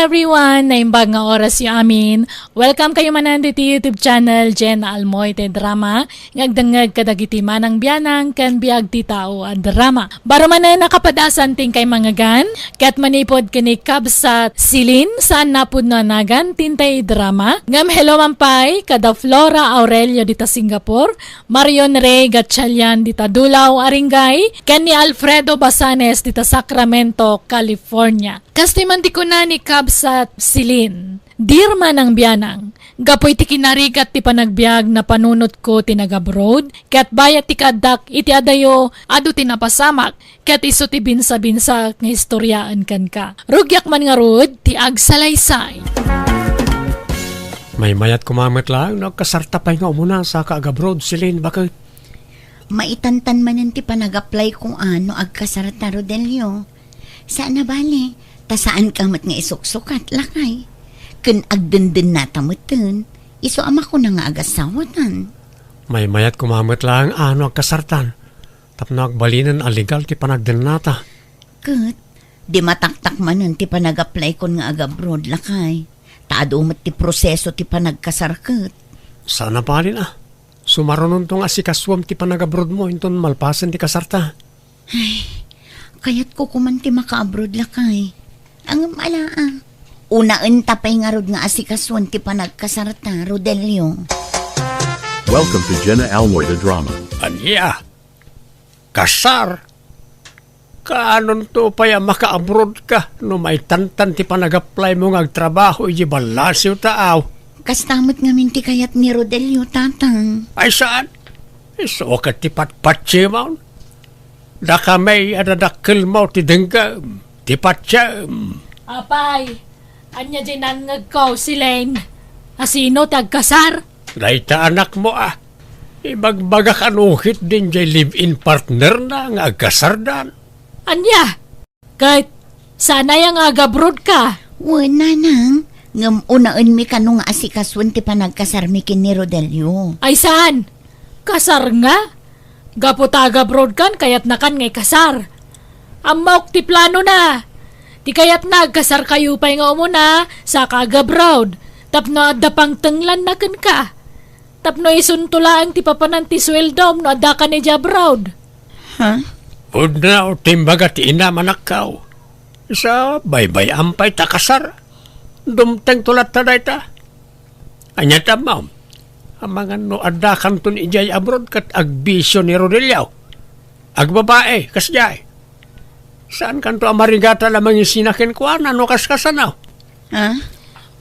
everyone! Naimbag nga oras yung amin. Welcome kayo manan dito YouTube channel, Jen Almoy te drama. Ngagdangag kadagiti manang biyanang kan biag ti tao ang drama. Baro man na nakapadasan ting kay mga gan. Kat manipod kini kabsat silin saan napod na nagan tintay drama. Ngam hello mampay kada Flora Aurelio dita Singapore. Marion Rey Gatchalian dita Dulao Aringay. Ken ni Alfredo Basanes dita Sacramento, California. Kastiman di ko na ni kabsat silin. Dirma ng biyanang. Gapoy ti kinarigat ti panagbiag na panunot ko tinagabroad. Kat bayat ti kadak iti adayo adu tinapasamak. Kat iso ti binsa-binsa nga historyaan kan ka. Rugyak man nga rod ti agsalaysay. May mayat kumamit lang, nagkasartapay nga umuna sa kaagabroad silin. Bakit? Maitantan manan ti panag-apply kung ano agkasarta Rodelio. Saan na bali? Ta saan kamat nga isuksukat lakay? Kun agdendin na tamutin, iso ama ko na nga agasawatan. May mayat kumamit lang, ano agkasartan. Tapno agbalinan aligal ti panagden nata. Kat, di mataktak manan ti panag-apply kon nga agabroad lakay. Taado umat ti proseso ti panagkasarkat. Sana palin Sumarunon tong asikaswam ti panagabroad mo, inton malpasan ti kasarta. Ay, kaya't ko kuman ti maka-abroad lakay. Ang unaan tapay nga rod nga asikaswan ti panagkasarta, Rodelio. Welcome to Jenna Almoy the Drama. Anya? Kasar? Kaanon to paya maka-abroad ka no may tantan ti panag-apply mo nga agtrabaho iji balasiw taaw? Kastamot nga minti kayat ni Rodelio, tatang. Ay saan? Iso ka ti patpatsi mo? Daka may adadakil mo ti denggam. Ti patsi. Apay, anya din ang ngagkaw si Lane. Asino tagkasar? Dahita anak mo Ibagbagak anuhit din jay live-in partner na nga agkasardan. Anya? Kahit sana yung agabroad ka. Wala nang. Ngam unaan mi kanong asikaswan ti panagkasar mi kin ni Rodelio. Ay saan? Kasar nga? Gapo taga-abroad kan kayat na kan ngay kasar. Amok ti plano na. Ti kayat nagkasar kayo pa'y nga umuna sa kagabroad. Tapno adda pang tenglan na kan ka. Tapno isuntulaan ti papanan ti sweldom no adda ka ni abroad. Ha? Ud na timbaga ti ina manakaw. Isa baybay ampay takasar. Dumteng tulat ta dayta. Anya ta ma'am. Amangan no adda kanton ijay abroad kat agbisyo ni Rodelio. Agbabae kasjay. Saan kanto amarigata lamang yung sinakin ko ano kaskasanaw? Ha?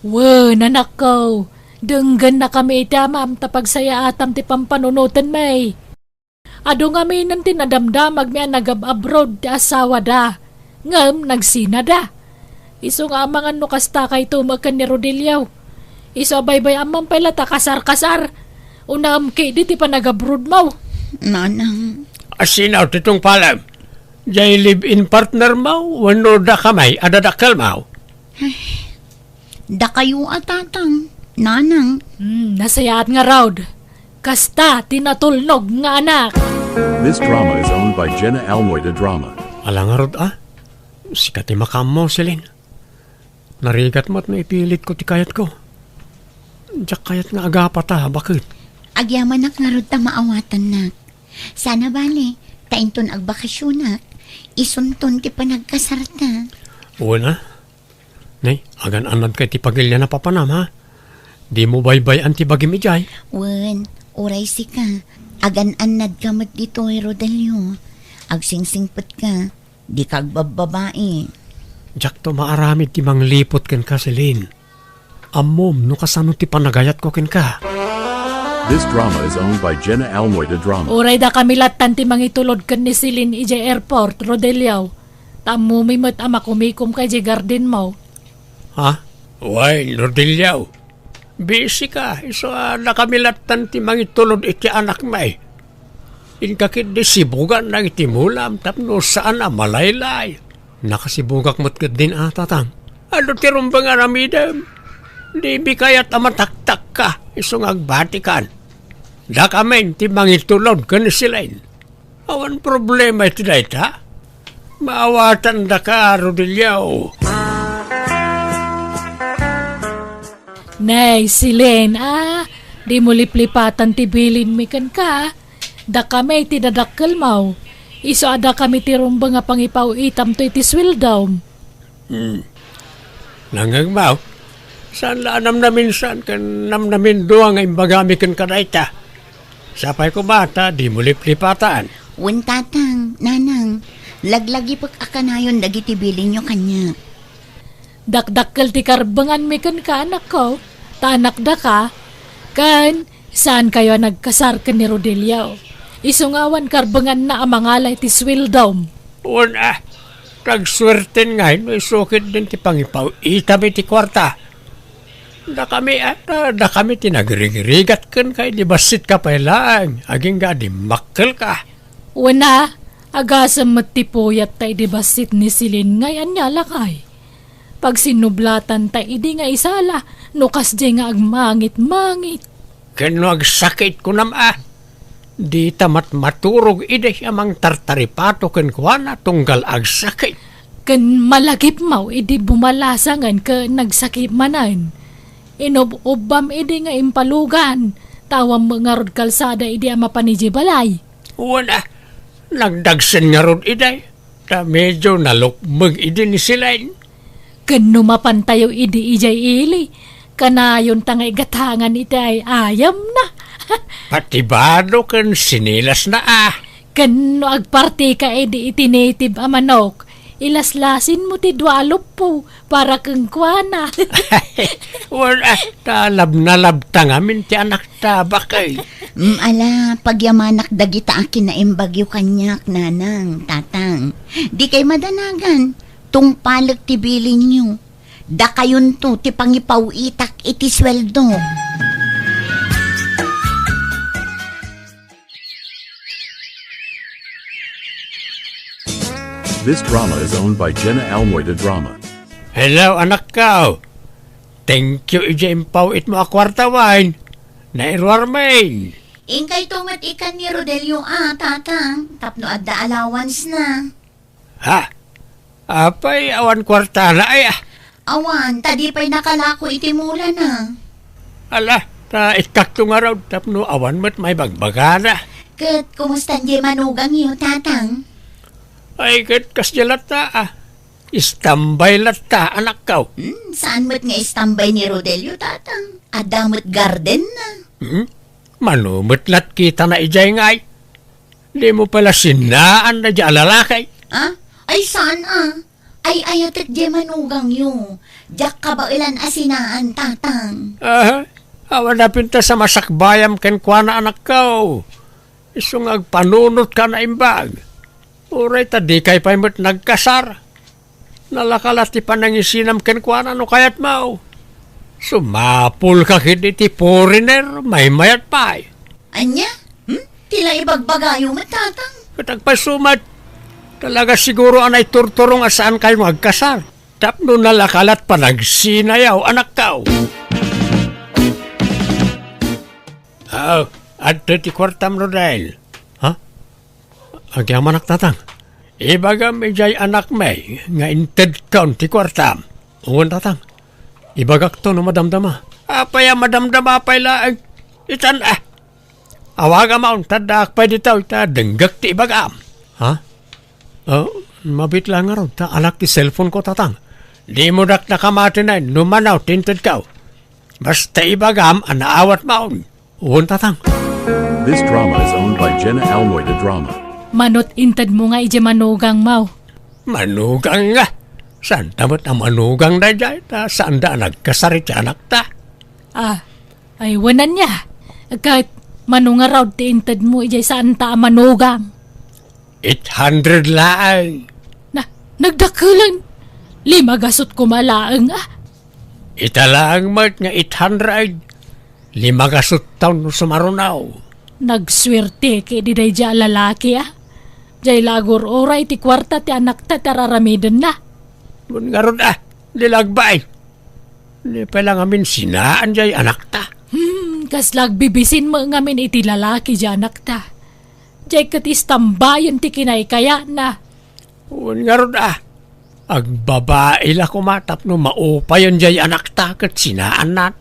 Wow, nanak ko. Denggan na kami ita ma'am tapag saya atam ti pampanunutan may. Ado nga may nanti nadamdamag may nagab-abroad ti asawa da. Ngam, nagsina da. Iso nga amangan no kasta kay tumakan ni Rodelio. Iso baybay amang pala ta kasar-kasar. Unam kay di ti pa nag-abroad mo. Nanang. Asinaw titong palam. Jay live-in partner mo, wano da kamay, adadakal mo. Da kayo atatang. Nanang. Nasayaat nga raud. Kasta tinatulnog nga anak. This drama is owned by Jenna Almoy the Drama. Alangarod Sikat makam mo silin. Narigat mo't naipilit ko ti kayat ko. Diyak kayat nga agapa ta, bakit? Agyaman nga rod ta maawatan nak. Sana bali, tainton agbakasyon nak. Isunton ti panagkasarta. Una. Nay, agan anad kay ti pagilya na papanam ha. Di mo baybay anti bagim ijay. Wen, oray si ka. Agan anad ka mat dito Rodelio. Agsingsingpet ka. Di kag bababae. Diyak to maaramid ti manglipot ken ka silin. Amom no kasano ti panagayat ko ken ka. This drama is owned by Jenna Almoy the Drama. Uray da kami latan ti mangitulod kan ni Silin ije airport, Rodelio. Tamo may mat ama kumikom kay je garden mo. Ha? Uy, Rodelio. Busy ka. Iso nakamilatan ti mangitulod iti anak may. Inkakit di sibugan na iti mulam tapno saan malaylay. Nakasibugak mo't din tatang. Ano ti rumbang aramidam? Di bikayat amataktak ka. Iso agbatikan. Da kamen ti mangitulod ka ni silain. Awan problema iti dayta. Maawatan da ka, Rodelio. Nay, Silen, di mo liplipatan tibilin mi kan ka. Da kami tidadakkel mau. Iso ada kami tirumba nga pangipaw itam to iti swildom. Nangagmaw, saan laanam namin saan kan namnamin doa nga imbagami kan kadayta. Sapay ko bata, di mo liplipatan. Wen tatang, nanang, laglagi pag akanayon dagiti bilin nyo kanya. Dakdakkel ti karbangan mi kan ka anak ko. Tanak da ka. Kan, saan kayo nagkasar kan ni Rodelio? Isungawan karbangan na amangalay ti swildom. Una, tagswerten nga, may sukit din ti pangipaw. Itami ti kwarta. Da kami tinagrigigat kan kay di basit ka pa lang. Aging ga di makkel ka. Una, agasam matipuyat tay di basit ni Silin ngayon niya lakay. Pag sinublatan tay idi nga isala, nukas di nga agmangit-mangit. Kano agsakit ko nama. Di tamat maturog iday amang tartaripato ken kuana tunggal agsakit. Kan malagip mau idi bumalasangan ka nagsakit manan. Inob-obam idi nga impalugan. Tawang mga rod kalsada idi ama paniji balay. Una, nagdagsen nga rod iday. Ta medyo nalukmag idi ni silain. Kan numapantayo idi ijay ili. Kanayon tangay gatangan iti ay ayam na. Patibado ken sinilas na Kan no agparti ka edi iti native a manok. Ilaslasin mo ti dualop po para kang kuana. Wala, talab na labtang amin ti anak tabakay. Ala, pagyamanak dagita akin na imbagyo kanyak, nanang, tatang. Di kay madanagan, tung palag ti bilin nyo. Da kayon to, ti pangipaw itak iti sweldo. This drama is owned by Jenna Almoida Drama. Hello, anak ka. Thank you, ija impaw it mo akwarta wine. Nairwarmain. Ingkay tumat ikan ni Rodelio tatang. Tapno adda allowance na. Ha? Apay, awan kwarta na ay Awan, tadi pa'y nakalako iti mula na. Ala, ta itkakto nga raw, tapno awan mo't may bagbagana. Kat, kumusta di manugang iyo, tatang? Ay, kat kasjalata Istambay lata, anak ka. Saan mo't nga istambay ni Rodelio, tatang? Adamot garden na. Manumot lat kita na ijay ngay. Di mo pala sinaan na dya lalakay. Ay, saan Ay, ayatit di manugang yo. Diyak ka ba ilan asinaan, tatang? Awan na pinta sa masakbayam ken kwa na anak ka. Isong agpanunot ka na imbag. Uray ta di kay pa'y mo't nagkasar. Nalakalat ti panangisinam ken kwa na no kayat mau. Sumapul ka iti foreigner, may mayat pa. Anya? Tila ibagbagayo mo, tatang? Katagpasumat, talaga siguro anay turturong asaan kayo magkasar. Tapno nalakalat pa nagsinayaw, anak tao. Adto ti kwartam no dahil. Ha? Agyam anak tatang. Ibaga medjay anak may, nga inted kaun ti kwartam. Uwan tatang. Ibagak to no madamdama. Apaya madamdama apay laag. Itan Awaga maun tadak pa ditaw ita denggak ti ibagam. Ha? Mabit lang nga ron. Ta alak ti cellphone ko tatang. Di mo dak nakamati na numanaw tinted kaw. Basta ibagam anaawat maun. Uwan tatang. This drama is owned by Jenna Almoida Drama. Manot inted mo nga ije manugang mau. Manugang nga. Saan tamot ang manugang na dyan? Saan da nagkasarit anak ta? Ay wanan niya. Kahit manunga raw ti inted mo ije saan ta manugang. 800 laang. Nagdakulan. 5 gasot kumalaang Italaang mat nga 800. 5 gasot taon no sumarunaw. Nagswerte kay di day dya lalaki Jay lagor oray ti kwarta ti anak ta tararamidan na. Mun nga ron dilagbay. Di pa lang amin sinaan jay anak ta. Kas lagbibisin mo ngamin iti lalaki dya anak ta. Jay katis tambayon ti kinay kaya na. Mun nga ron agbabae la kumatap no maupayon jay anak ta kat sinaan nat.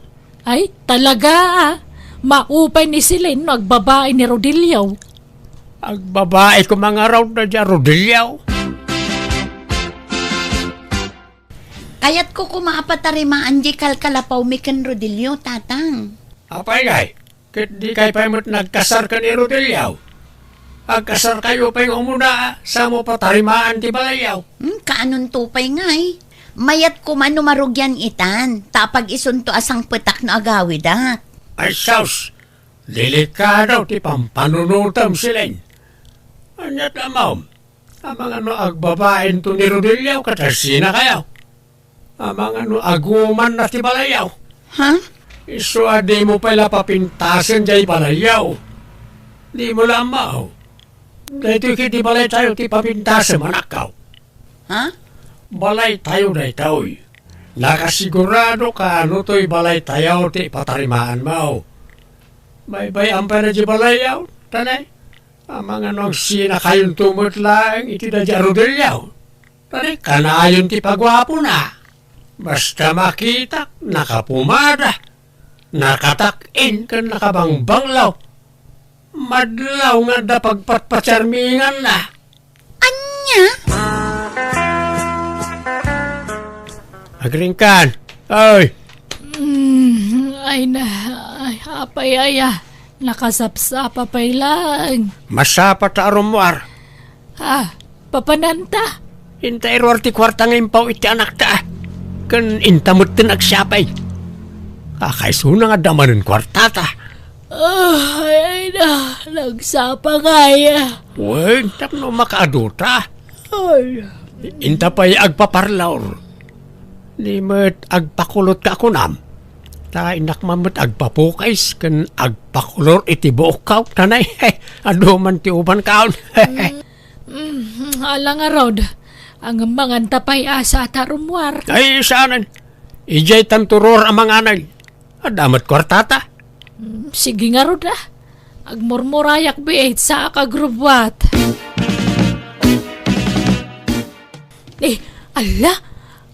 Ay, talaga maupay ni Silin no agbabae ni Rodilio. Ang babae ko mga raw na dyan, Rodilio. Kayat ko kumaapatarimaan di kalkalapaw mi ken Rodilio, tatang. Apay ngay, kit di kay paimot nagkasar ka ni Rodilio. Agkasar kayo pa yung umuna sa mo patarimaan ti balayaw. Kaanon tupay ngay. Mayat ko man numarugyan itan, tapag isunto asang petak na agawid Ay saus, delikado ti pampanunutam silain. Anyat amaw, amang ano agbabaen to ni Rodilio katasina kayo. Amang ano aguman na ti balayaw. Ha? Iso di mo pala papintasan jay balayaw. Di mo lamaw. Dito kiti balay tayo ti papintasan manakaw. Ha? Balay tayo na itaoy. Nakasigurado ka ano to'y balay tayo ti patarimaan mo. Bay-bay ang pa na di balayaw, tanay. Amang anong sina kayong tumot lang iti na di Rodilio. Tanay, kanayon ti pagwapo na. Basta makita, nakapumada. Nakatak-in ka nakabangbanglaw. Madlaw nga da pagpatpatsarmingan na. Anya? Agringkan. Ay, Ay na, ay apay nakasapsapa pay lang. masapa ta arumwar. Papananta. Hintay ti kwartang impaw iti anak ta. Kan intamot tin agsapay. Kakaisuna nga damanin kwartata. Ay na, nagsapa kaya. Uy, tapno makaaduta. Ay. Inta pa'y agpaparlaor. Limit agpakulot ka kunam. Ta inak mamut agpapukais kan agpakulor iti bukaw. Tanay, ado man ti uban kaon. Alang arod, ang mga tapay asa tarumwar. Ay, saanan. Ijay tanturor ang mga anay. Adamat kwartata. Sige nga rod agmurmurayak biit sa kagrubwat. Ala,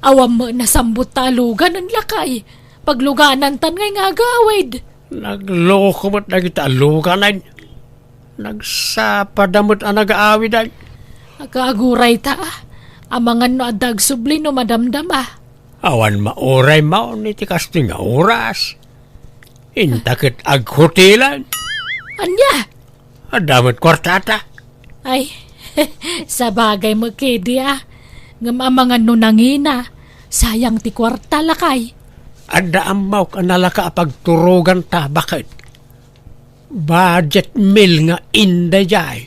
awam mo nasambut talugan ang lakay. Pagluganan tan ngay nga agawid. Nagloko mo't nagita lukanan. Nagsapadamot ang nag-aawid ay. Agaguray ta amangan no adag subli no madamdama. Awan mauray mao ni ti kasting nga oras. Intakit aghutilan. Anya? Adamat kwartata. Ay, sa bagay mo kidi ngamamangan no nangina. Sayang ti kwarta lakay. Ada amaw ka nalaka pagturugan ta. Bakit? Budget meal nga inday jay.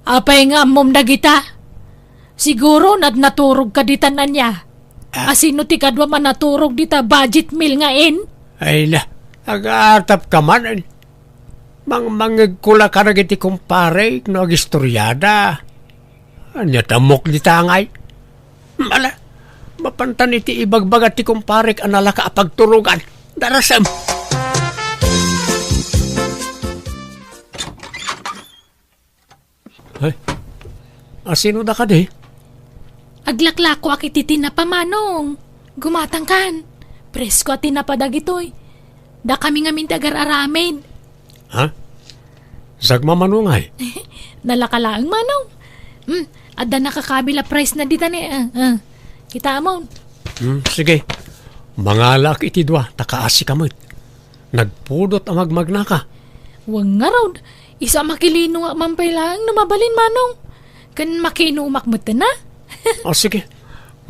Apay nga mom dagita. Siguro naturog ka ditanan niya. Asino ti kadwa man naturog dita budget meal nga in? Ay na, agatap ka man. Mangagkula ka na giti kumpare no agistoryada. Anya tamok di tangay. Mala, mapantan iti ibagbagat ti kumpare anala ka pagturugan. Darasam. Ay, asino da ka di? Aglaklako akiti tinapamanong. Gumatang kan. Presko at tinapadagitoy. Da kami nga mintagar aramin. Ha? Sagmamanungay. Nalakalaang manong. Adda nakakabila price na dita ni. Kita amon. Sige. Mangalak iti dua, takaasi kamot. Nagpudot ang magmagnaka. Wang nga raw. Isa makilino nga mampay lang numabalin manong. Kan makino umakmut na. O sige.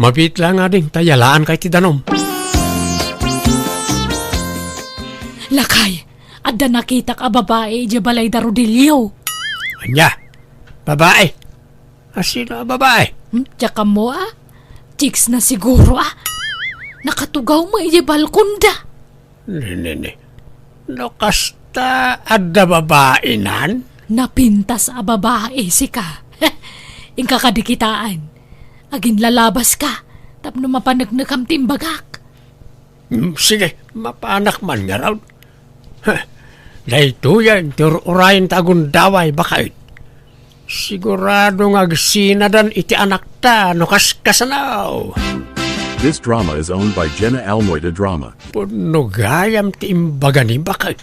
Mabit lang nga din, tayalaan kay ti danom. Lakay, adda nakita ka babae di balay da Rodilio. Anya, babae. Asino ang babae? Tsaka mo chicks na siguro Nakatugaw mo iya balkonda. Nene. No kasta adda babae nan? Napintas babae si ka. Ingka kadikitaan. Agin lalabas ka. Tapno mapanagnagam timbagak. Sige, mapanak man nga raw. Dahito yan, urayan tagundaway bakit? Sigurado nga sinadan iti anak ta, no kaskasanaw. This drama is owned by Jenna Almoida Drama. Puno gayam ti imbaga ni bakit.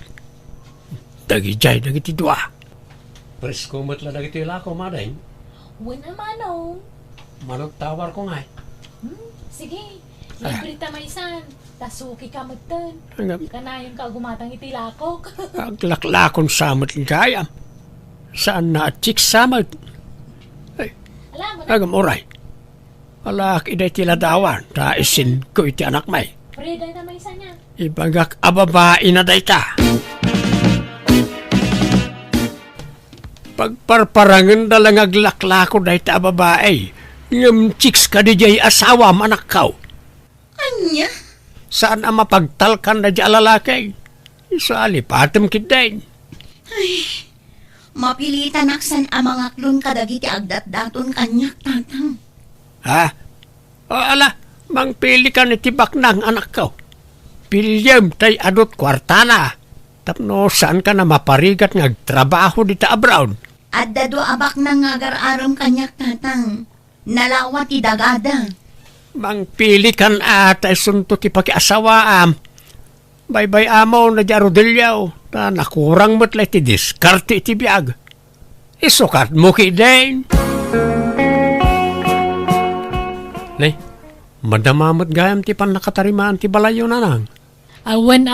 Dagijay dagiti dua. Presko matla dagiti lako maday. Wala manong. Manong tawar ko nga. Sige, libre ta maisan. Tasuki ka magtan. Kanayang ka gumatang itilakok. Aglaklakon samot gayam. Saan na chik samot? Alam mo na, Agam oray. Alak iday tila dawan. Ta isin ko iti anak may. Freda na maisan niya. Ibagak ababain na day ta. Pagparparangan na lang aglaklako day ta ababae. Ngam chicks ka di jay asawa manakaw. Anya? Saan ang mapagtalkan na di alalakay? Isa alipatam kidain. Mapilitan aksan ang mga klon kadagiti agdat-daton kanyak tatang. Ha? O ala, mangpili ka ni tibak ng anak ko. Pilyam tay adot kwartana. Tapno saan ka na maparigat ngagtrabaho dita abroad? At dado abak na ngagar-aram kanyak tatang. Nalawat ti dagada. Mangpili kan atay sunto ti pakiasawaam. Bye-bye amo na di arodilyaw. Na nakurang mo't ti diskarte iti biyag. Isukat mo kidain. Nay, madamamot gayam ti pan nakatarimaan ti balayo na nang. Awan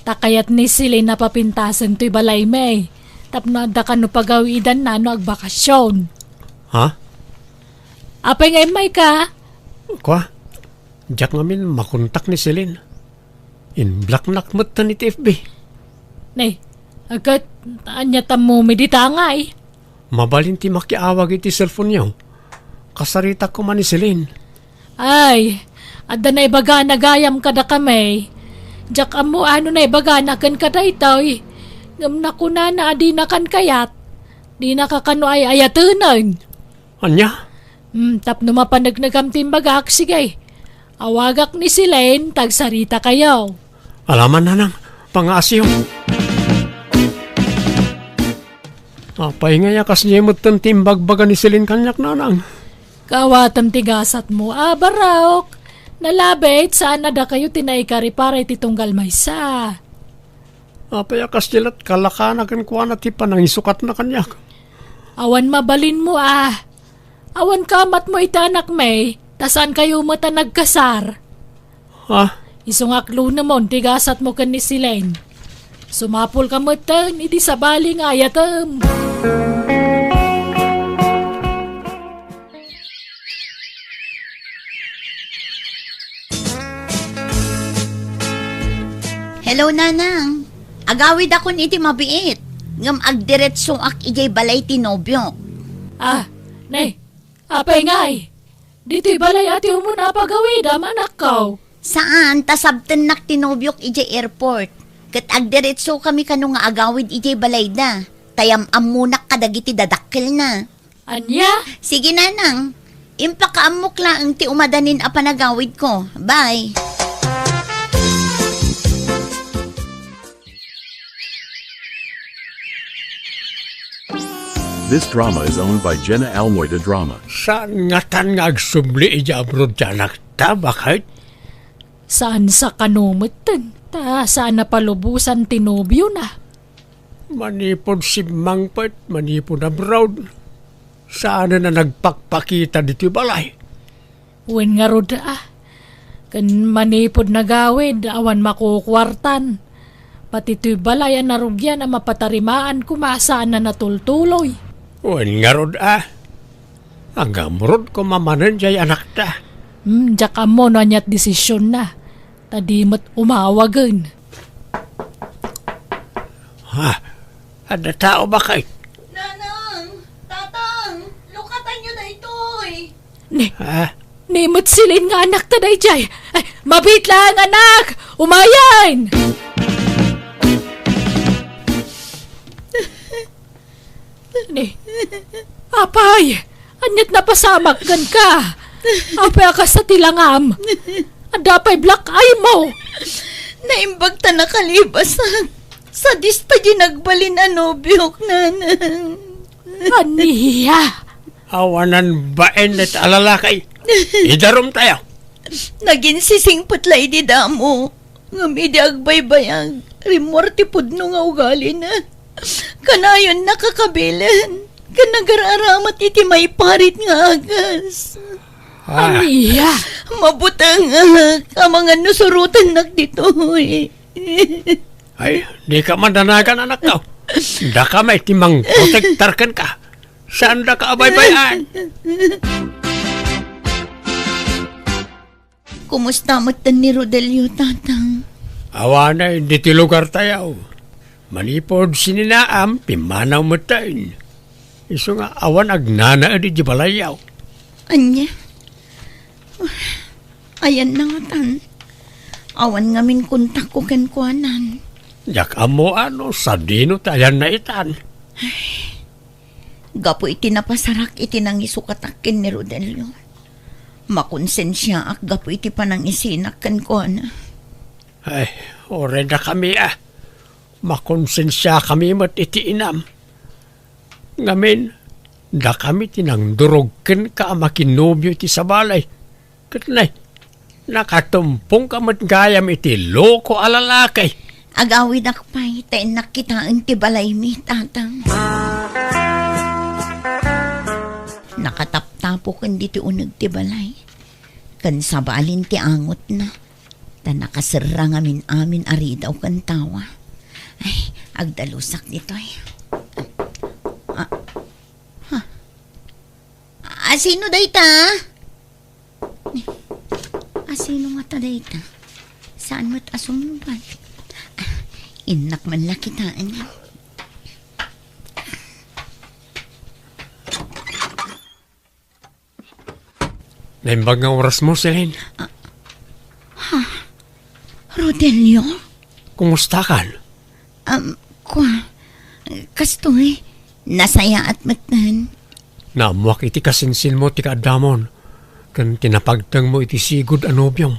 takayat ni sila na papintasan to'y balay may. Tapno da ka no pagawidan na no agbakasyon. Ha? Apay ngay may ka? Kwa? Diyak ngamin makontak ni Celine. In black nakmat na ni TFB. Nay, agad anya tamo medita nga eh. Mabalin ti makiawag iti cellphone niyo. Kasarita ko man ni Celine. Ay, adda na ibaga na gayam kada kami. Diyak amo ano na ibaga na kan kada itaw eh. Ngam na kuna na adi na kan kayat. Di na kakano ay ayatunan. Anya? Tapno mapanagnagam timbagak, sige. Awagak ni Silen, tagsarita kayo. Alaman na nang pangasyo. Apay nga yakas niya mo timbagbaga ni Celine kanyak na nang. Kawatam tigasat mo, baraok. Nalabit, saan na da kayo tinaikari para ititunggal maysa. Apay yakas nilat kalakanagan kuha na ti panangisukat na kanyak. Awan mabalin mo Awan kamat mo itanak may, tasan kayo mata nagkasar. Ha? Isungaklo namon, tigasat mo kan ni Silen. Sumapol ka matan, idi sabali nga ayatam. Hello, nanang. Agawid akon iti mabiit. Ngam agdiretsong ak ijay balay ti nobyo. Nay, apay ngay. Dito'y balay ati mo na pagawid, manak kaw. Saan? Tasabten nak ti nobyok ijay airport. Kat agdiretso kami kano nga agawid ijay balay da. Tayam amunak kadagiti dadakkel na. Anya? Sige, nanang. Impakaamok lang ti umadanin a panagawid ko. Bye. This drama is owned by Jenna Almoida Drama. Saan nga tan nga agsubli ija abroad janak ta? Bakit? Saan sa kanumutan? Saan na palubusan tinubyo na? Manipod si Mangpet, manipod abroad. Saan na nagpakpakita dito balay? Uwin nga rod Kan manipod na gawid, awan makukwartan. Pati to'y balay ang narugyan ang mapatarimaan kumasaan na natultuloy. Uwan nga rod Hanggang rod ko mamanan jay anak ta. Diyak mo no anyat desisyon na. Tadimot umawagan. Ha? Ada tao ba kay? Nanang! Tatang! Lukatan nyo na ito'y! Ha? Nimot silin nga anak ta day jay. Ay, mabit lang anak! Umayan! Apay! Anyat na pasamagkan ka! Apay ka sa tilangam! Adapay black eye mo! Naimbag ta nakalibasan. Sa dista ginagbalin anobyok, nanang. Aniya! Awanan baen at alalakay. Idarom tayo. Naging sising putlay di damo. Nga midi agbaybayag. Rimorti pudno nga ugali na. Kanayon nakakabilan. Kanagaraaramat iti may parit nga agas. Aniya. Mabutang ka mga nusurutan nak dito eh. Ay, di ka mandanagan anak ko. Da ka may timang protektarkan ka. Saan da ka abay-bayan? Kumusta matan ni Rodelio, tatang? Awa na hindi ti lugar tayo. Manipod sininaam, pimanaw mo tayo. Iso nga awan agnana di di balayaw. Anya? Ayan na nga tan. Awan nga min kontak ko kenkwanan. Yak amo ano, sa dino tayan na itan. Gapo iti napasarak iti nang isukatakin ni Rodelio. Makonsensya ak gapo iti panang isinak kenkwana. Ay, ore na kami Makonsensya kami mat iti inam. Ngamin, da kami tinang durogken ka makinobyo iti sabalay. Katnay, nakatumpong ka mat gayam iti loko alalakay. Agawid akpay, tayo nakitaan ti balay mi, tatang. Nakataptapo kan dito unag ti balay. Kan sabalin ti angot na. Ta nakasira ngamin amin ari daw kan tawa. Ay, agdalusak dito eh. Asino dayta? Asino nga ta dayta? Saan mo't asumuban? Inak man lakitaan niya. Naimbag nga oras mo, Celine. Rodelio? Kumusta kan? Kastoy, nasaya at matan. Naamuak iti kasinsin mo ti kaadamon. Kan tinapagtang mo iti sigod anobyong.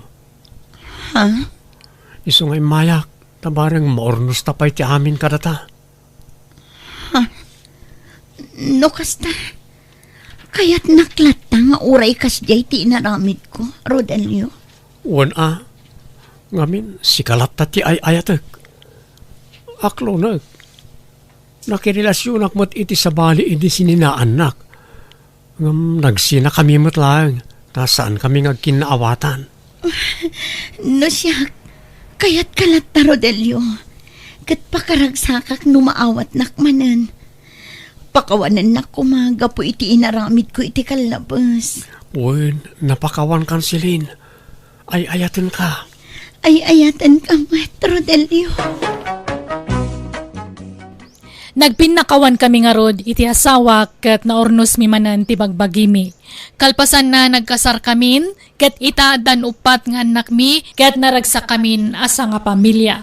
Ha? Iso nga'y mayak, tabarang maornos tapay ti amin kadata. No kasta. Kaya't naklata nga uray kas jay ti inaramid ko, Rodelio. Uwan ngamin si kalata ti ayatek. Aklo nakirilasyonak mo't iti sabali iti sininaanak. Nagsina kami mo't lang, saan kami ngagkinaawatan. No siya, kaya't kalata, Rodelio. Kat pakaragsakak numaawat nakmanan. Pakawanan na kumaga po iti inaramid ko iti kalabas. Uwan, napakawan kan silin. Ay ayatan ka. Ay ayatan ka, Rodelio. Nagpinakawan kami nga rod iti asawa ket naornos mi manan ti bagbagimi. Kalpasan na nagkasar kamin ket itaadan upat nga anak mi ket naragsak kamin asa nga pamilya.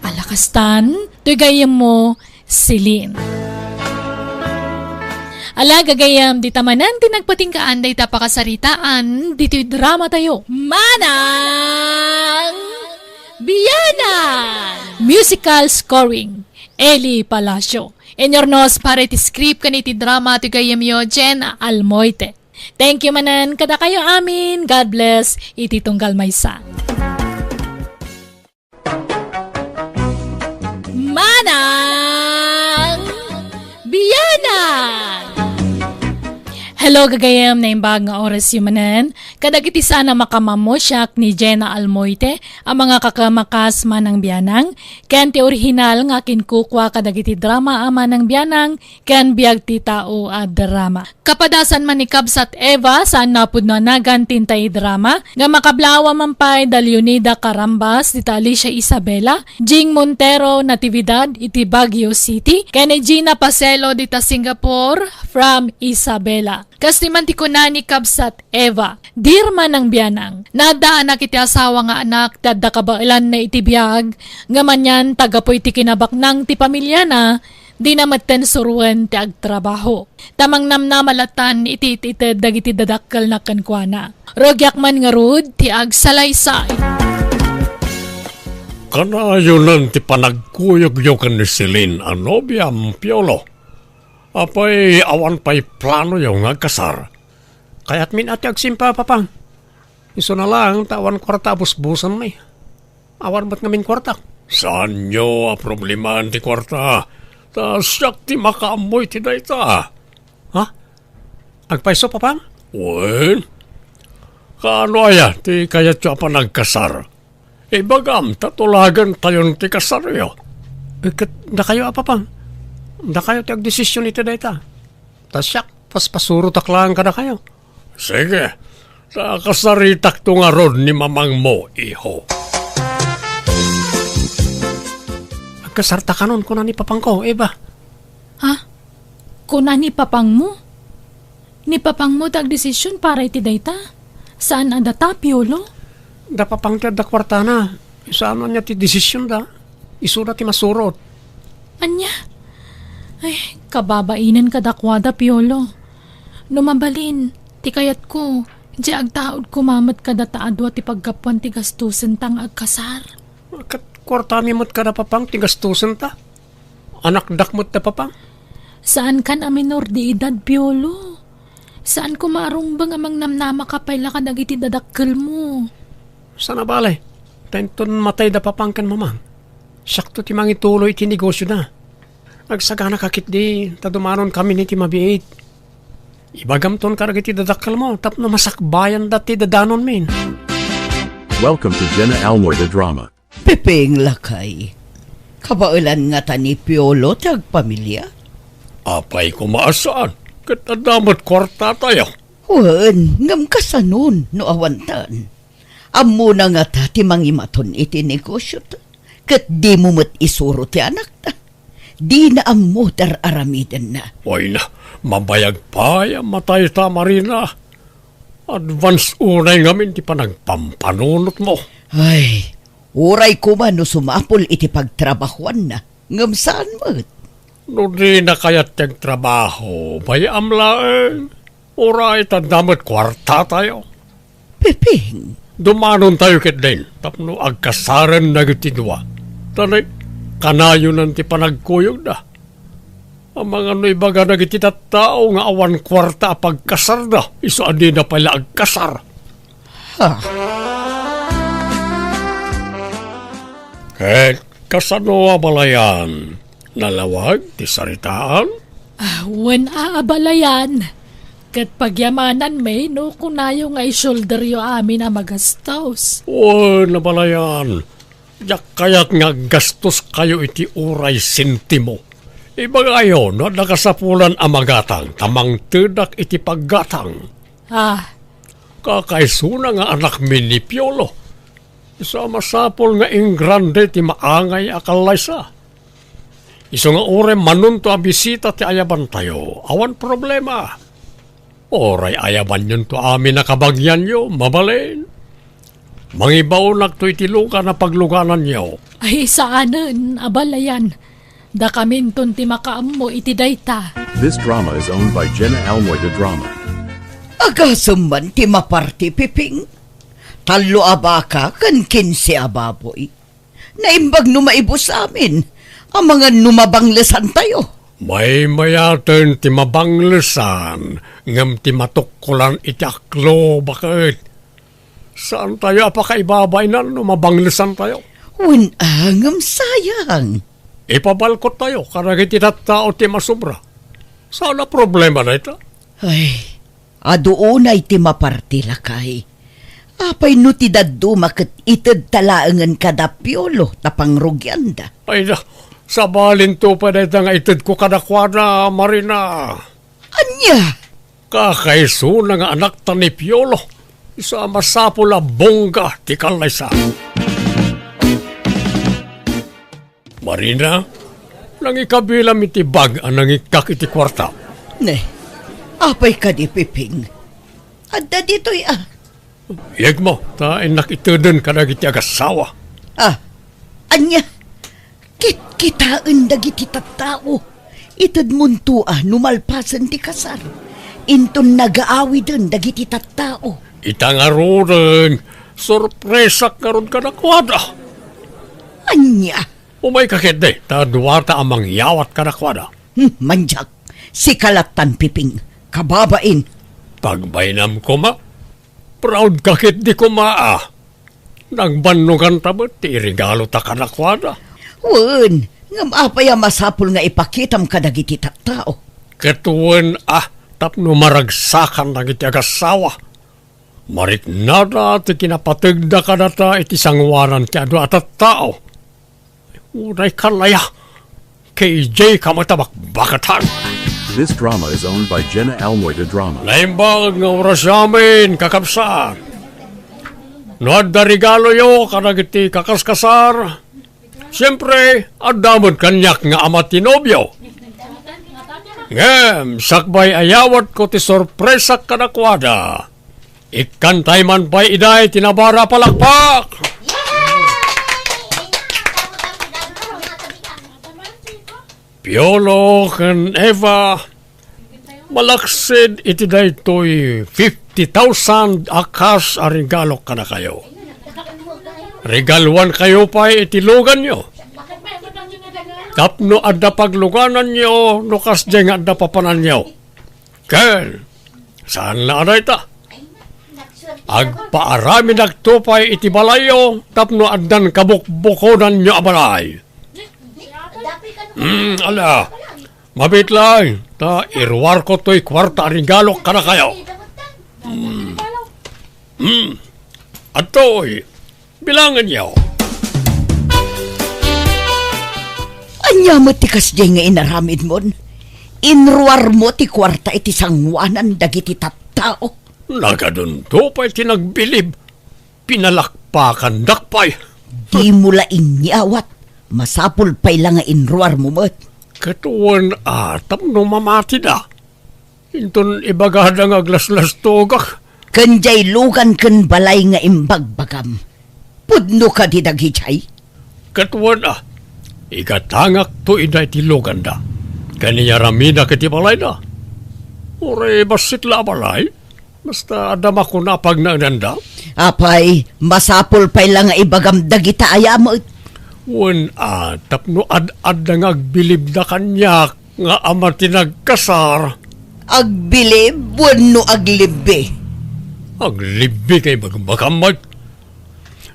Alakastan, tuy mo Celine. Ala gagayam di tamanan ti nagpatingkaan day tapakasaritaan dito drama tayo. Manang Biyanan! Musical scoring. Eli Palacio. Enyornos para iti script kaniti drama ti gayam yo Jen Almoite. Thank you manan kada kayo amin. God bless iti tunggal maysa. Manang Biyanan! Hello gagayam na imbag nga oras yumanan. Kadagiti sana makamamosyak ni Jenna Almoite ang mga kakamakas manang biyanang. Ken ti original nga kinkukwa kadagiti drama ama ng biyanang ken biag ti tao a drama. Kapadasan man ni Kabsat Eva saan napud na nagantin tay drama nga makablawa mampay da Leonida Carambas dita Alicia Isabela, Jing Montero Natividad iti Baguio City, ken ni Gina Paselo dita Singapore from Isabela. Kastiman ti kunani Kabsat Eva, dirma ng biyanang, nadaan na kiti asawa nga anak, tadda kabailan na iti biyag, nga manyan tagapoy ti kinabak ng ti pamilya na, di na maten suruan ti agtrabaho. Tamang namnamalatan iti dagiti dadakkel na kankwana. Rogyak man nga rud ti agsalaysay. Kanayonan ti panagkuyog-yogan ni Celine anobyam piolo. Apay, awan pa'y plano yung nga kasar. Kaya't min ati agsimpa, papang. Iso na lang, tawan kwarta, busbusan na Awan ba't ngamin kwarta? Saan nyo a problema ti kwarta? Ta siyak ti makaamoy ti dayta. Ha? Agpaiso pa pang? Wen? Kaano aya ti kayat siya pa nagkasar? Bagam, tatulagan tayon ti kasar yo. Da kayo apa pang? Da kayo ti agdesisyon iti dayta. Ta siyak, paspasuro taklaan ka na kayo. Sige, sa kasaritak to nga ron ni mamang mo, iho. Agkasarta ka nun, kuna ni papang ko, ba? Ha? Kuna ni papang mo? Ni papang mo tagdesisyon para iti dayta? Saan adata, Piolo? Da papang ti da kwarta na. Isaan niya ti desisyon da. Isura ti masurot. Anya? Ay, kababainan ka dakwada, Piolo. Numabalin, ti kayat ko, di agtaod kumamat ka dataadwa ti paggapuan ti gastusan tang agkasar. Kat kwarta mi mo't ka na papang ti gastusan ta. Anak dakmot ta papang. Saan kan a minor di edad, Piolo? Saan kumarong bang amang namnama ka pala ka dagiti dadakkel mo? Sana balay. Tenton matay da papang kan mamang. Sakto ti mangituloy ti negosyo na. Agsagana kakit di, tadumanon kami ni ti mabiit. Ibagamton ka dagiti dadakkel mo, tapno masakbayan dati dadanon min. Welcome to Jenna Almoy the Drama. Piping lakay. Kabailan nga ta ni Piolo tagpamilya? Apay kumaasaan. Katadamat kwarta tayo. Wen, ngam kasanon no awantan. Ammo na nga ta ti mangimaton iti negosyo ta. Kat di mo mat isuro ti anak ta. Di na ammo dar aramiden na. Way na, mabayag pa yung matay ta marina. Advance unay ngamin ti panagpampanunot mo. Ay, uray ko man no sumapol iti pagtrabahuan na. Ngam saan mo't? No di na kaya't yung trabaho, bayam laeng. Uray tandamot kwarta tayo. Piping, Dumanon tayo kit din, tapno agkasaran na gitidwa. Tanay, kanayo nan ti panagkuyog na. Ang mga no'y baga na gititat tao nga awan kwarta pagkasar na, iso adi na pala agkasar. ha? Ket kasano abalayan, nalawag ti saritaan? Wen aabalayan. Kat pagyamanan may no kunayo nga i-shoulder yo amin na magastos. O, nabalayan. Yak kayat nga gastos kayo iti uray sintimo. Ibagayo na nakasapulan amagatang, tamang tedak iti paggatang. Kakaisuna nga anak mi ni Piolo. Isa masapol nga ingrande ti maangay akalaysa. Iso nga ure manunto a bisita ti ayaban tayo. Awan problema. Oray ayaban yun to amin nakabagyan nyo, mabalin. Mangibaw nagto iti luka na pagluganan nyo. Ay saanen, abalayan. Da kaminton ti makaammo iti dayta. This drama is owned by Jenna Almoy the Drama. Agasam man ti maparti piping. Talo abaka kan 15 ababoy. Naimbag no maibos amin. Ang mga numabanglesan tayo. May mayaten ti mabanglesan, ngam ti matukkulan iti aklo, bakit? Saan tayo apakaibabay na no mabanglesan tayo? Unangam sayang. Ipabalkot tayo, karagit itatao ti masubra. Sana problema na ito? Ay, adoonay ti maparti lakay. Apay no ti daddo maket ited talaangan kada Piolo tapang rugyanda. Ay na, sabalin to pa na nga itid ko kadakwada, Marina. Anya? Kakaisuna nga anak ta ni Piolo. Isa masapula bongga ti kalaysa. Marina, nangikabilam iti bag ang nangikak iti kwarta. Ne, apay ka di piping. Adda dito'y Iyag mo, ta nakitudon ka na iti agasawa. Anya? Kitaan dagiti tattao. Itad muntua numalpasan ti kasar. Inton nagaawi dun dagiti tattao. Itangarunan, sorpresa karon ka na kwada. Anya? Umay kakit de, ta duwata amang yawat ka na kwada. Manjak, si kalatan piping, kababain. Pagbainam ko ma, Proud kakit di ko maa. Nagbanugan tabot, ti regalo ta kanakwada. Wen, ngam apay masapul nga ipakitam kadagiti tattao. Ketuwen tapno maragsakan na iti agasawa. Marik nada ti kinapatagda ka data iti sangwanan ti adu at tao. Unay kalaya, KJ kamatabak bakatan. This drama is owned by Jenna Almoida Drama. Naimbag nga oras amin, kakapsar. Noad da regalo yo, kanagiti kakaskasar. Siyempre, adamod kanyak nga amatinobyo. Ngem, sakbay ayawat ko ti sorpresa kanakwada. Ikantay man pa'y iday, tinabara palakpak. Piolo ken Eva, malaksid iti daytoy 50,000 akas a regalo ka na kayo. Regaluan kayo pa iti lugan nyo. Tapno adda pagluganan nyo, nukas dyan adda papanan nyo. Ken, saan na aday ta? Agpaarami nagtupay iti balayo, tapno addan kabukbukonan nyo abalay. Ala, mabit lang. Ta, irwar ko to'y kwarta regalo ka na kayo. Ato'y, bilangan niyo. Anya mo ti kasdi nga inaramid mon. Inruar mo ti kwarta iti sangwanan dagiti tattao. Nagadun to pa'y tinagbilib. Pinalakpakan dakpay. Di mula inyawat. Masapul pa'y lang nga inruar mo mat. Katuwan tapno mamati da. Inton ibagada nga glaslas togak. Kanjay lugan kan balay nga imbagbagam. Pudno ka di dagichay. Katuwan ikatangak to iday tilogan da. Kaniya ramida kiti balay da. Ure basit la balay. Basta adama ko na pag nagnanda. Apay, masapul pa'y lang nga ibagam dagita ayamot. Wen tapno ad nga agbilib da kanyak nga ama tinagkasar. Agbilib, bueno aglibi. Aglibi kay bagbagamag.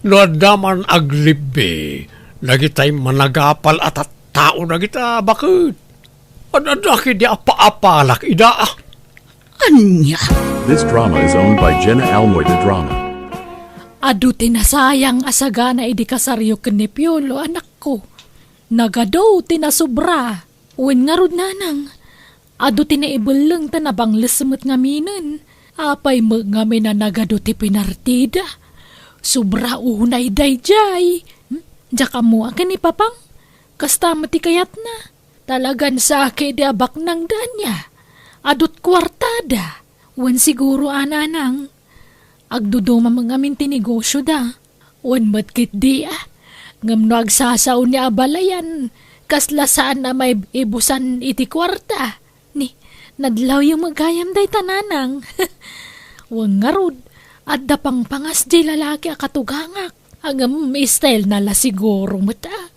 No adaman aglibi, nagitay managapal at tao na kita, bakit? Adadaki di apa-apalak ida. Anya? This drama is owned by Jenna Almoida Drama. Adu tinasayang asaga na idikasaryo ken ni Piolo, anak ko. Nagadaw tinasubra. Wen nga rod nanang. Adu tinaibuleng tanabang lesemut nga minen. Apay mo nga na nagado ti pinartida. Subra unay dayjay. Diyaka mo akin ni papang. Kasta mati kayat na. Talagan sa ake di abak ng danya. Adut kwartada. Wen siguro ananang. Agduduma mga mintinegosyo da. Wan matkit di Ngam no agsasaw ni abalayan. Kaslasaan na may ibusan iti kwarta. Ni, nadlaw yung magayam day tananang. Wang ngarod, at dapang pangas di lalaki akatugangak. Hanggang style nala siguro mata.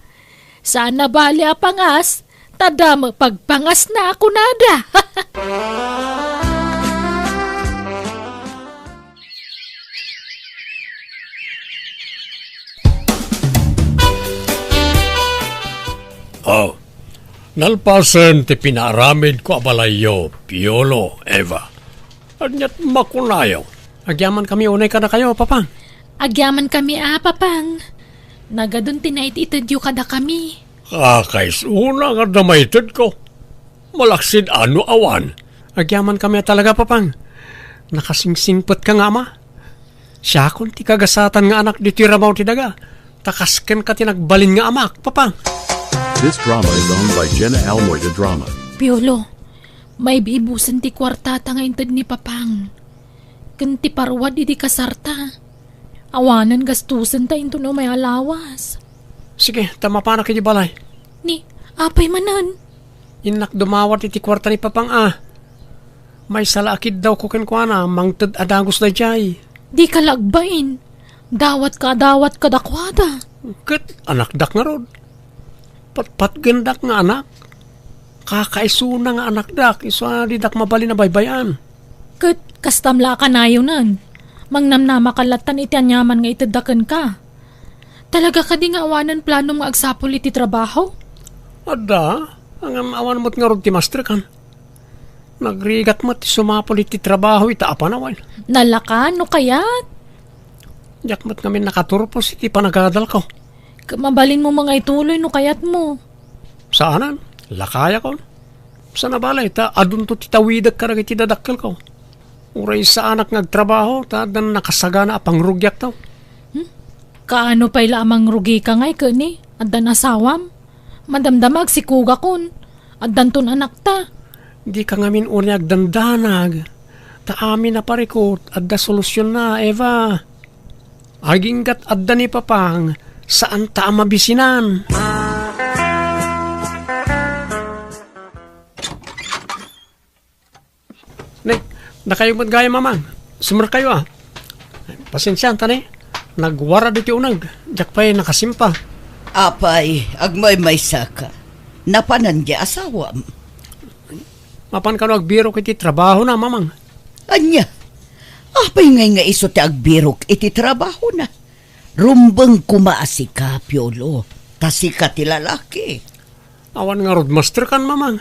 Sana bali a pangas, tadama pagpangas na ako nada. Nalpasan ti pinaaramid ko abalayo, Piolo, Eva. Anyat makunayo. Agyaman kami unay ka na kayo, papang. Agyaman kami papang. Nagadun tinait itadyo kada kami. Kakais una nga damaytid ko. Malaksid ano awan. Agyaman kami talaga, papang. Nakasingsingpot ka nga, ma. Siya kung ti kagasatan nga anak di tiramaw ti daga. Takasken ka tinagbalin nga amak, papang. This drama is owned by Jenna Almoida Drama. Piolo, may bibusan ti kwartata nga intad ni papang. Kanti parwad iti kasarta. Awanan gastusan ta into no may alawas. Sige, tama pa na kiti balay. Ni, apay manan. Inak dumawat iti kwarta ni papang May salakid daw ko kenkwana, mangtad adagos na jay. Di ka lagbain. Dawat ka dakwada. Ket anak dak nga rod. Pat gendak nga anak. Kakaisuna nga anak dak. Iso di dak mabali na baybayan. Ket kastamla ka na yun nan. Mangnamnama kalatan iti anyaman nga itadakan ka. Talaga ka di nga awanan plano nga agsapol iti trabaho? Ada, ang awan mo't nga ron ti master kan. Nagrigat mo't sumapol iti trabaho ita apanawan. Nalakan no kayat? Diyak mo't kami nakaturpos iti panagadal ko. Mabalin mo mga ituloy no kayat mo. Saanan? Lakaya ko. Sa nabalay, adun to titawidag ka iti dadakkel ko. Uray sa anak ngagtrabaho, dan nakasagana apang rugyak to. Kaano pa'y lamang rugi ka ngay kani? Addan asawam? Madamdamag si kuga kun. Addan ton anak ta. Di ka ngamin unyag dandanag. Ta amin na parikot, adda solusyon na, Eva. Aginggat adda ni papang, saan ta mabisinan? Nakayo mo't gaya mamang. Sumar kayo Pasensyan tani. Nagwara dito unag. Diyak pa'y nakasimpa. Apay, agmay may saka. Napanan di asawam. Mapan ka no agbiro kiti trabaho na mamang. Anya, apay ngay nga iso ti agbirok iti trabaho na. Rumbang kumaasi ka, Piolo. Tasika ti lalaki. Awan nga roadmaster kan mamang.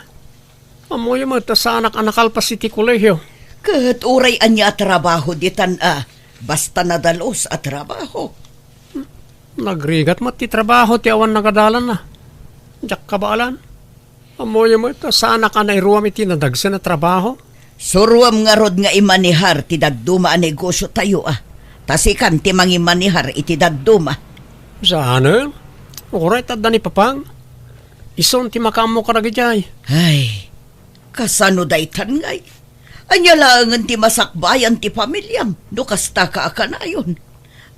Amoy mo sa anak-anakal pa si ti kolehiyo. Kat uray anya trabaho di basta nadalos at trabaho. Nagrigat mo ti trabaho ti awan nagadalan na. Diyak kabaalan. Amoy mo sa anak anay ruwam iti nadagsa na trabaho. Suruam nga rod nga imanihar ti dadduma a negosyo tayo Tasikan ti mangimanihar iti dadduma. Saan? Uray tadda ni papang. Ison ti makamo karagijay. Ay, kasano daytan ngay. Anya langan ti masakbayan ti pamilyam, no kasta ka akanayon.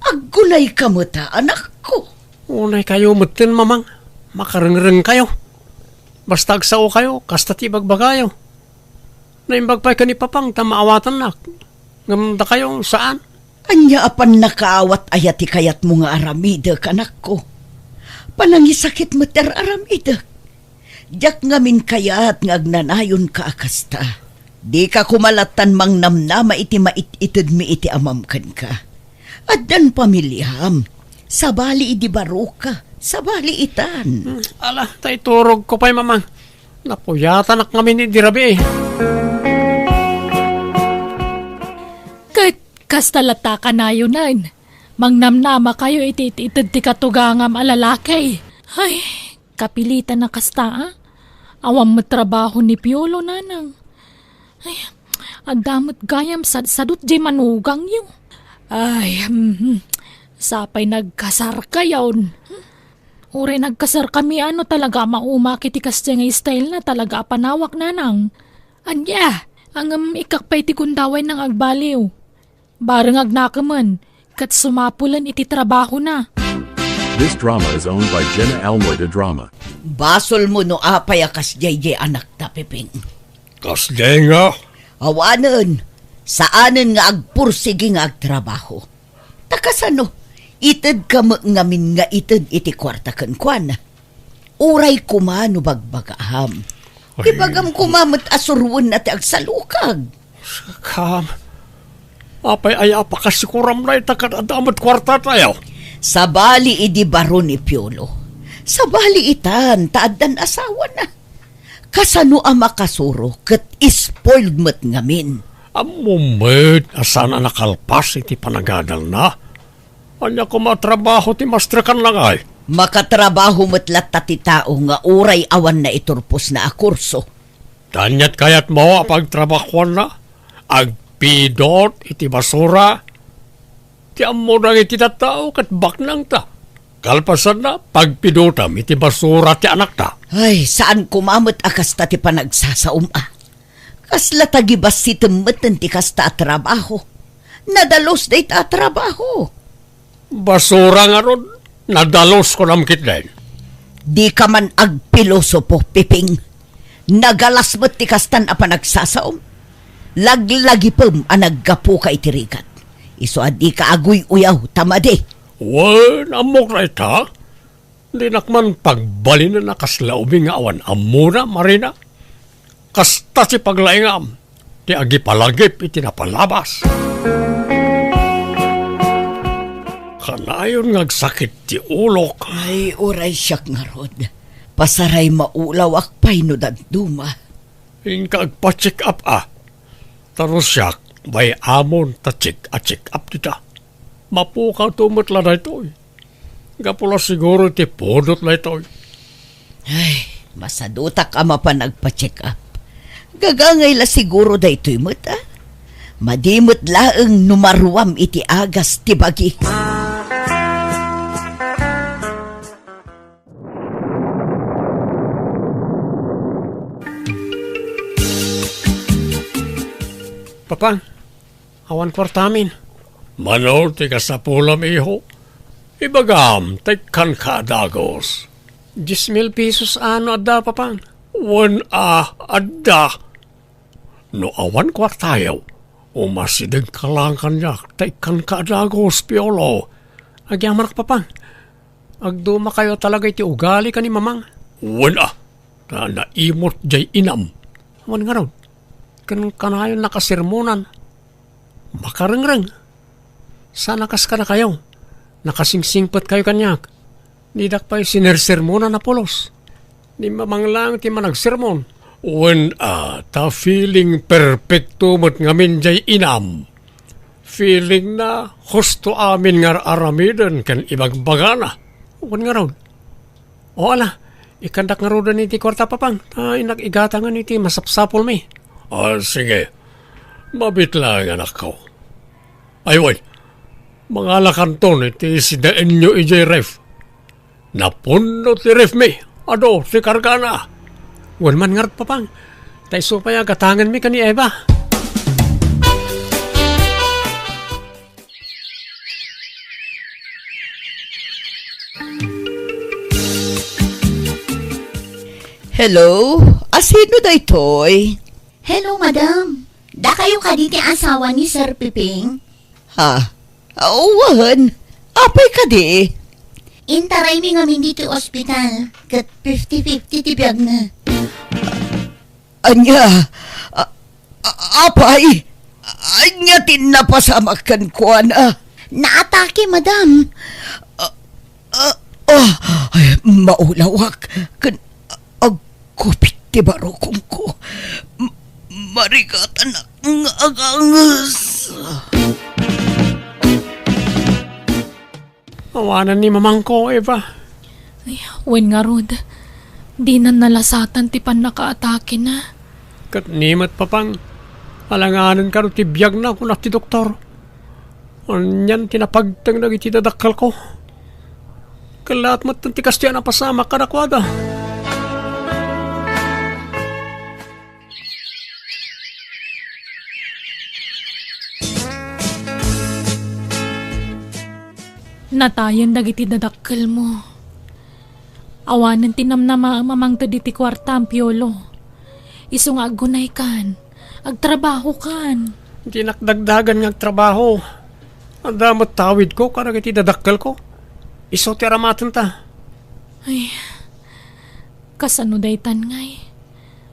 Aggulay ka mo ta, anak ko. Unay kayo mutin, mamang. Makareng-reng kayo. Basta agsao kayo, kasta ti bagbagayo. Naimbagpay ka ni papang, tamaawatan na. Ngamda kayo, saan? Anya apan nakaawat ayati kayat mo nga aramida, anak ko. Panangisakit mo ter aramida. Diyak ngamin kayat nga agnanayon ka akasta. Di ka kumalatan mang namnama iti mait-itid mi iti amamkan ka. Addan pamilyam, sabali idi baro ka, sabali itan. Ala, tay turog ko pa'y mamang. Napuyatan ak ngamin ni dirabi Kahit kastalata ka na yun Mangnamnama kayo iti-itid ti katugangam alalakay. Ay, kapilitan na kasta Awam matrabaho ni Piolo nanang. Ay, adamot gayam sadut di manugang yung. Ay, sapay nagkasar ka yun. Ure nagkasar kami talaga maumakit ikas nga style na talaga panawak nanang. Anya, ang ikakpay ti kundaway ng agbaliw. Barang agnakaman, kat sumapulan iti trabaho na. This drama is owned by Jenna Almoida Drama. Basol mo no apay akas jay anak ta Piping. Kasday nga. Awanan, saanan nga agpursigi nga agtrabaho. Takasano, itid ka mo ngamin nga itid iti kwarta kankwan. Uray kumano bagbagaham. Ibagam kumamot asurwan na ti agsalukag. Kam. Apay ay apakasikuram na itakat adamot kwarta tayo. Sabali idi baro ni Piolo. Sabali itan, taadan asawa na. Kasano ang makasuro kat ispoiled mat ngamin. Amumed, asana nakalpas iti panagadal na. Anya ko matrabaho ti mastrakan lang ay. Makatrabaho matlat ti tao nga uray awan na iturpos na akurso. Tanyat kayat mo apagtrabahuan na. Agpidot iti basura. Ti amo nang iti tatao kat baknang ta. Kalpasan na pagpidotam iti basura ti anak ta. Ay, saan kumamot akas ta ti panagsasaum Kasla tagibas si temetan ti kasta trabaho. Nadalos day ta trabaho. Basura nga ron, nadalos ko namkit din. Di ka man agpilosopo, Piping. Nagalas mo't ti kastan a panagsasaom. Laglagi pam a naggapo ka itirikat. Iso adi ka aguy uyaw, tamade. Wan, amok na ita. Di nakman pagbalin na nakaslaubing nga awan. Amura, Marina. Kasta si paglaingam. Di agi palagip iti napalabas. Kanayon ngagsakit ti ulo ka. Ay, oray siyak nga rod. Pasaray maulaw akpay no duma. Inka agpa-check up Taro siyak, may amon ta check up dita. Mapukaw tumutla na ito. Gapula siguro ti podot na ito. Ay, masaduta ka pa nagpa-check up. Gagangay la siguro da ito'y mata. Madimot laeng numaruam iti agas ti bagi. Papang, awan kwartamin. Manol ti kasapulam iho. Ibagam, tekan ka dagos. 10,000 pesos ano adda, papang? 1 adda. No awan kwartayaw. Umasideng kalang kanyak, tekan ka dagos, piolo. Agyaman ka, papang. Agduma kayo talaga iti ugali ka ni mamang. 1 na naimot jay inam. Awan nga raw. Kanayon nakasirmonan. Makarengreng. Sana kas ka na kayo. Nakasingsingpot kayo kanyak. Nidak pa'y sinersermonan na polos. Ni mamang lang ti managsermon. When ta feeling perfecto mo't ngamin jay inam. Feeling na husto amin ngar aramiden kan ibagbagana. Wan nga raw. O ala, ikandak nga raw iti kwarta papang. Inag-igatangan iti masapsapol mi. Sige. Mabit lang, anak ko. Aywan, mga lakanton iti sidaan nyo ijay ref. Napuno ti ref mi. Ado, si kargana. Wan man ngarap papang. Tay supaya gatangan mi kani Eva. Hello? Asino da ito'y? Hello, madam. Da kayo kaditi asawa ni Sir Piping? Ha? Awan. Apay ka di? Intaray mi ngamin dito ospital. Kat 50-50 ti biyag na. Anya? Apay? Anya tinapasamakan ko na? Naatake, madam. Ay, maulawak. Agkupit ti barokong ko. Marigatan ang agangas. Awanan ni mamang ko, Eva. Ay, wen nga rod. Di na nalasatan ti pan nakaatake na. Kat nimat papang. Alanganan ka rin ti biyag na kung ti doktor. Anyan tinapagtang na iti dadakal ko. Kalat mo't ti kastiyan na pasama ka na kwada. Natayan dagiti dadakkel mo. Awanan tinam na mamang to diti kwarta ang piolo. Iso nga agunay kan. Agtrabaho kan. Hindi nakdagdagan ng trabaho. Ang damot tawid ko, karag iti dadakkel ko. Iso ti aramatan ta. Ay, kasano daytan ngay.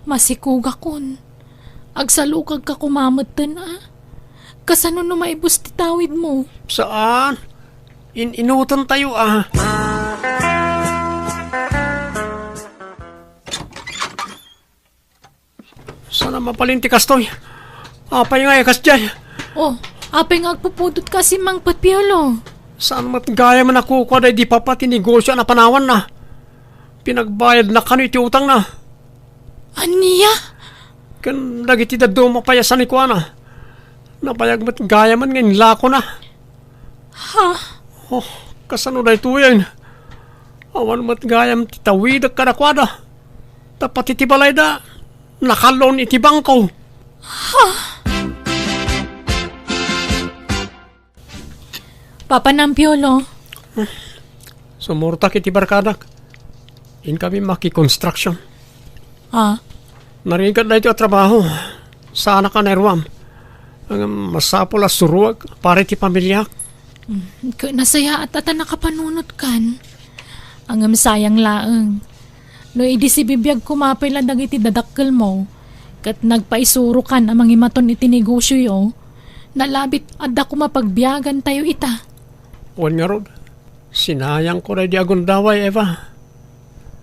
Masikuga kon. Agsalukag ka kumamot na. Kasano no maibus ti tawid mo? Saan? Inutan tayo Sana mapalinti kastoy. Apay nga ikas dyan. Oh, apay nga agpupudot kasi mang patpiolo. Saan matgaya man ako kwa di pa pati negosyo na panawan na. Pinagbayad na kano iti utang na. Aniya? Kan dagiti daddo mo payasan ni kwa na. Napayag matgaya man ngayon lako na. Ha? Oh, kasano na ito yan? Awan matgayam titawidag ka na kwada. Tapat iti balay da. Nakalon iti bangko. Papa ng piolo. Sumurtak iti barkadak. In kami maki-construction. Ha? Naringkat na ito at trabaho. Sana ka nerwam. Ang masapol as suruag para iti pamilyak. Nasaya at nakapanunot kan. Ang sayang laeng. No idi si bibiyag kumapay lang iti dadakkel mo. Kat nagpaisuro kan amang imaton iti negosyo yo. Nalabit adda kumapagbiyagan tayo ita. Kuan nga rod. Sinayang ko na di agundaway, Eva.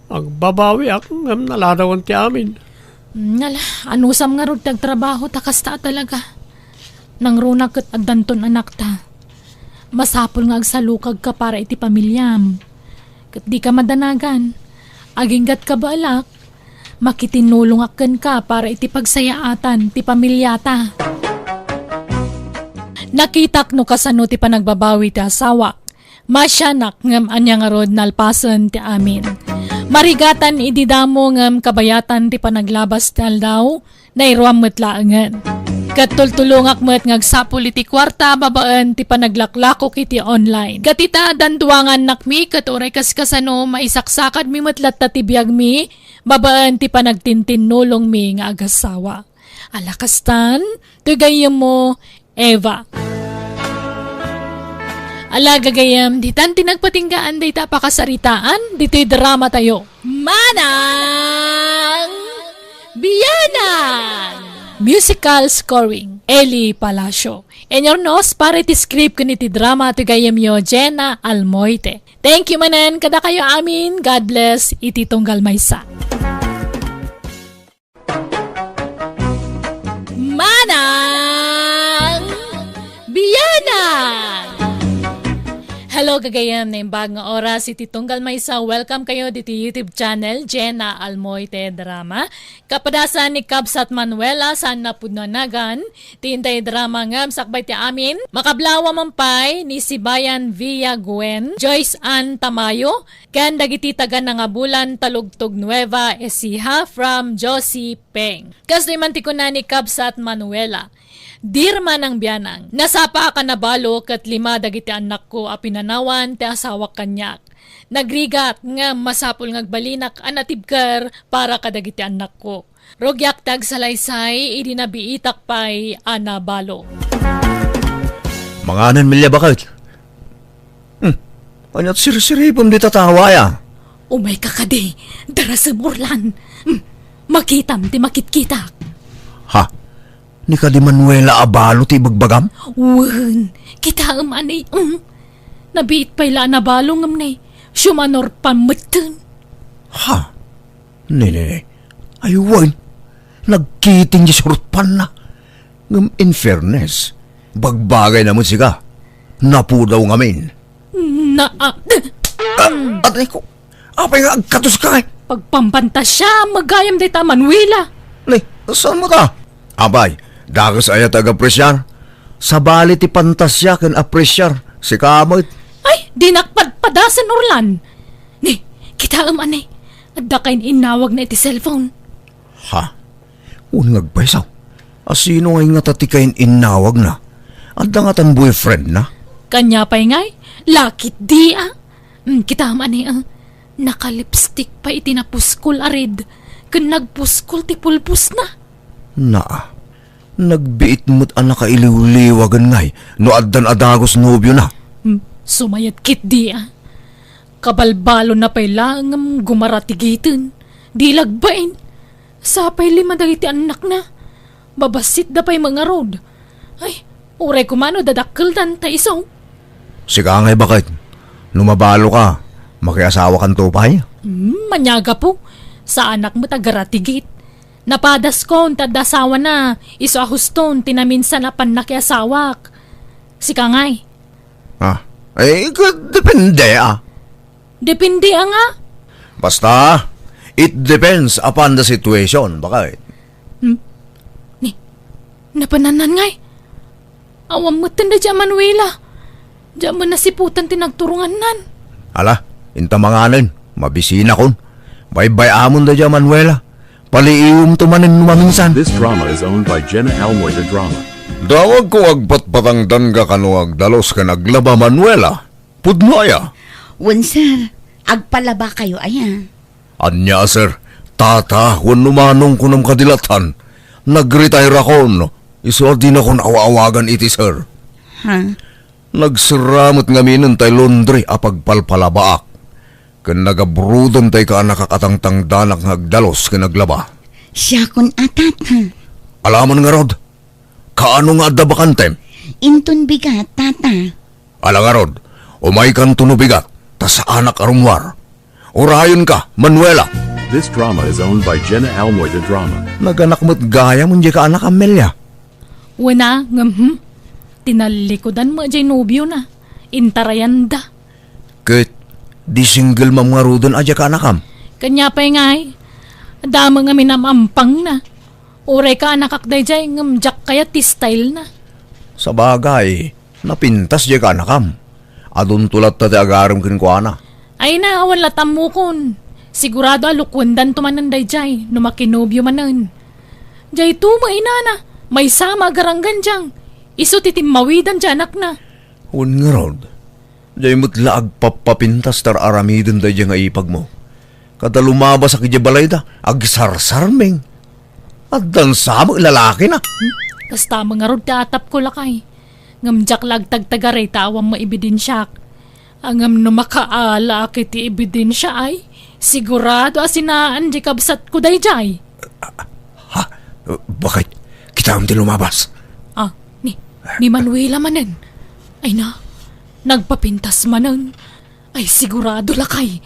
Agbabawi ako ngam naladawan ti amin. Nala, anusam nga rod tagtrabaho takas ta talaga. Nang runak kat agdanton anak ta. Masapol nga agsalukag ka para iti pamilyam. Kat di ka madanagan. Aginggat ka ba alak? Makitinulong aken ka para iti pagsayaatan ti pamilyata. Nakitak no kasano ti panagbabawi ti asawak. Masyanak ngam anya nga rod nalpasen ti amin. Marigatan ididamo ngam kabayatan ti panaglabas ti aldaw na iruam metlaengan. Katultulungak met ngagsapul iti kwarta babaan ti panaglaklakok iti online. Katita danduangan nakmi katuray kaskasano maisaksakad mi metlat ta ti biyag mi babaan ti panagtintinulong mi nga agasawa. Alakastan, tugayem mo, Eva. Ala gagayam, ditan tinagpatinggaan day tapakasaritaan, dito'y drama tayo. Manang Biyanan! Musical scoring, Eli Palacio. Enyornos, para iti script kuniti drama tugayam yo, Jenna Almoite. Thank you manan, kada kayo amin. God bless, iti tunggal maysa. Manang Biyanan! Hello gagayam na imbag nga oras iti tunggal maysa. Welcome kayo diti YouTube channel Jenna Almoite Drama. Kapadasan ni Kabsat Manuela saan napudnanagan. Tintay drama ngam sakbay ti amin. Makablawa mampay ni Sibayan Villa Gwen, Joyce Ann Tamayo, kan dagiti tagan nga bulan Talugtog Nueva Ecija from Josie Peng. Kasdi man ti kuna ni Kabsat Manuela. Dirma ng biyanang, nasapa ka na balo kat 5 dagiti anak ko apinanawan ti asawak kanyak. Nagrigat nga masapul ngagbalinak anatibker para kadagiti anak ko. Rogyak tag salaysay idinabiitak pay ana balo. Mga anan milya bakit? Anyat sirsiripon di tatawaya. Umay kakadi, darasem urlan. Makitam ti makitkitak. Ha? Ni ka di Manuela abalo ti bagbagam? Wen, kita anay, nabiit pay la na balong amnay. Syumanor pameten. Ha? Nene, aywan. Nagkiting di surutpan na. Ngam in fairness, bagbagay naman siga. Napudaw ngamin. Atay ko, apay nga agkatos ka eh. Pagpampanta siya, magayam day ta Manuela. Lay, saan mo ta? Abay, dagas ayat ag-apresyar. Sabali ti pantasya kan apresyar. Si kamot. Ay, di nakpadpadasan urlan. Ni, kita anay. Adda kain inawag na iti cellphone. Ha? Unang agpaisaw. Asino ngay nga tatikain inawag na? Adda nga tan boyfriend na? Kanya pa'y ngay, lakit di kita anay nakalipstick pa iti napuskol arid. Kan nagpuskol ti pulpus na. Na, nagbiit mo't ang nakailiw-liwagan ngay no addan adagos nobyo na. Sumayat kit di Kabalbalo na pa'y langam gumaratigitin. Di lagbain. Sapay 5 dagiti anak na. Babasit da pa'y mga road. Ay, uray kumano dadakkel dan ta isaw. Sika ngay bakit? Lumabalo ka, makiasawa kan tupay? Manyaga po. Sa anak mo tagaratigit. Napadas ko, tadasawa na. Iso ahuston, tinaminsan na panakiasawak. Sika ngay. Ah, eh, depende Depende nga. Basta, it depends upon the situation, bakit? Napananan ngay. Awam mo tanda dyan, Manuela. Diyan mo nasiputan tinagturungan nan. Ala, intamanganin, mabisina kon. Bye-bye amon da dyan, Manuela. Paliiwom tumanin maminsan. This drama is owned by Jenna Almoita Drama. Dawag ko agpatpatangdan ka kanuag dalos ka naglaba, Manuela. Pudnoya. Wen sir, agpalaba kayo aya. Anya, sir. Tata, wan numanong ko ng kadilatan. Nag-retire ako, no? Iso di na ko naawagan iti, sir. Ha? Nagsiramot nga minon tay laundry apagpalpalabaak. Kan nagabrudan tay ka nakakatangtang danak ngagdalos ka naglaba. Siya kun atat ha. Alaman nga rod, kaano nga adda bakantem? Inton bigat tata. Ala nga rod, Umay kan tunubigat, ta sa anak arumwar. Urayon ka, Manuela. This drama is owned by Jenna Almoy the Drama. Naganak mo't gaya mo ka anak Amelia. Wana, tinalikodan mo dyan nobyo na. Intarayan da. Ket, di single mam nga rudon adya ka anakam. Kanya pa ngay. Dama nga minamampang na. Uray ka nakakday dyan ngamjak kaya ti style na. Sa bagay, napintas dya ka anakam. Adun tulat ta ti agaram kinkwana. Ay na, wala tamukon. Sigurado alukwendan tumananday jay, no makinobyo manan. Jay tuma inana, may sama garanggan diyang. Iso titimawidan dyan anak na. Un nga rod, dya mo't laag papapintas tar aramidin da dya nga ipag mo. Kada lumabas sa kidya balay da, agsarsarming. At dan sama lalaki na. Kasta mga rod tatap ko lakay. Ngamjak lagtagtagaray tawang maibidensyak. Angam no makaala kiti ebidensya ay sigurado asinaan di kabsat ko dayjay. Ha? Bakit? Kita ang di lumabas. Ni Manuela manan. Ay na, nagpapintas manan. Ay sigurado lakay.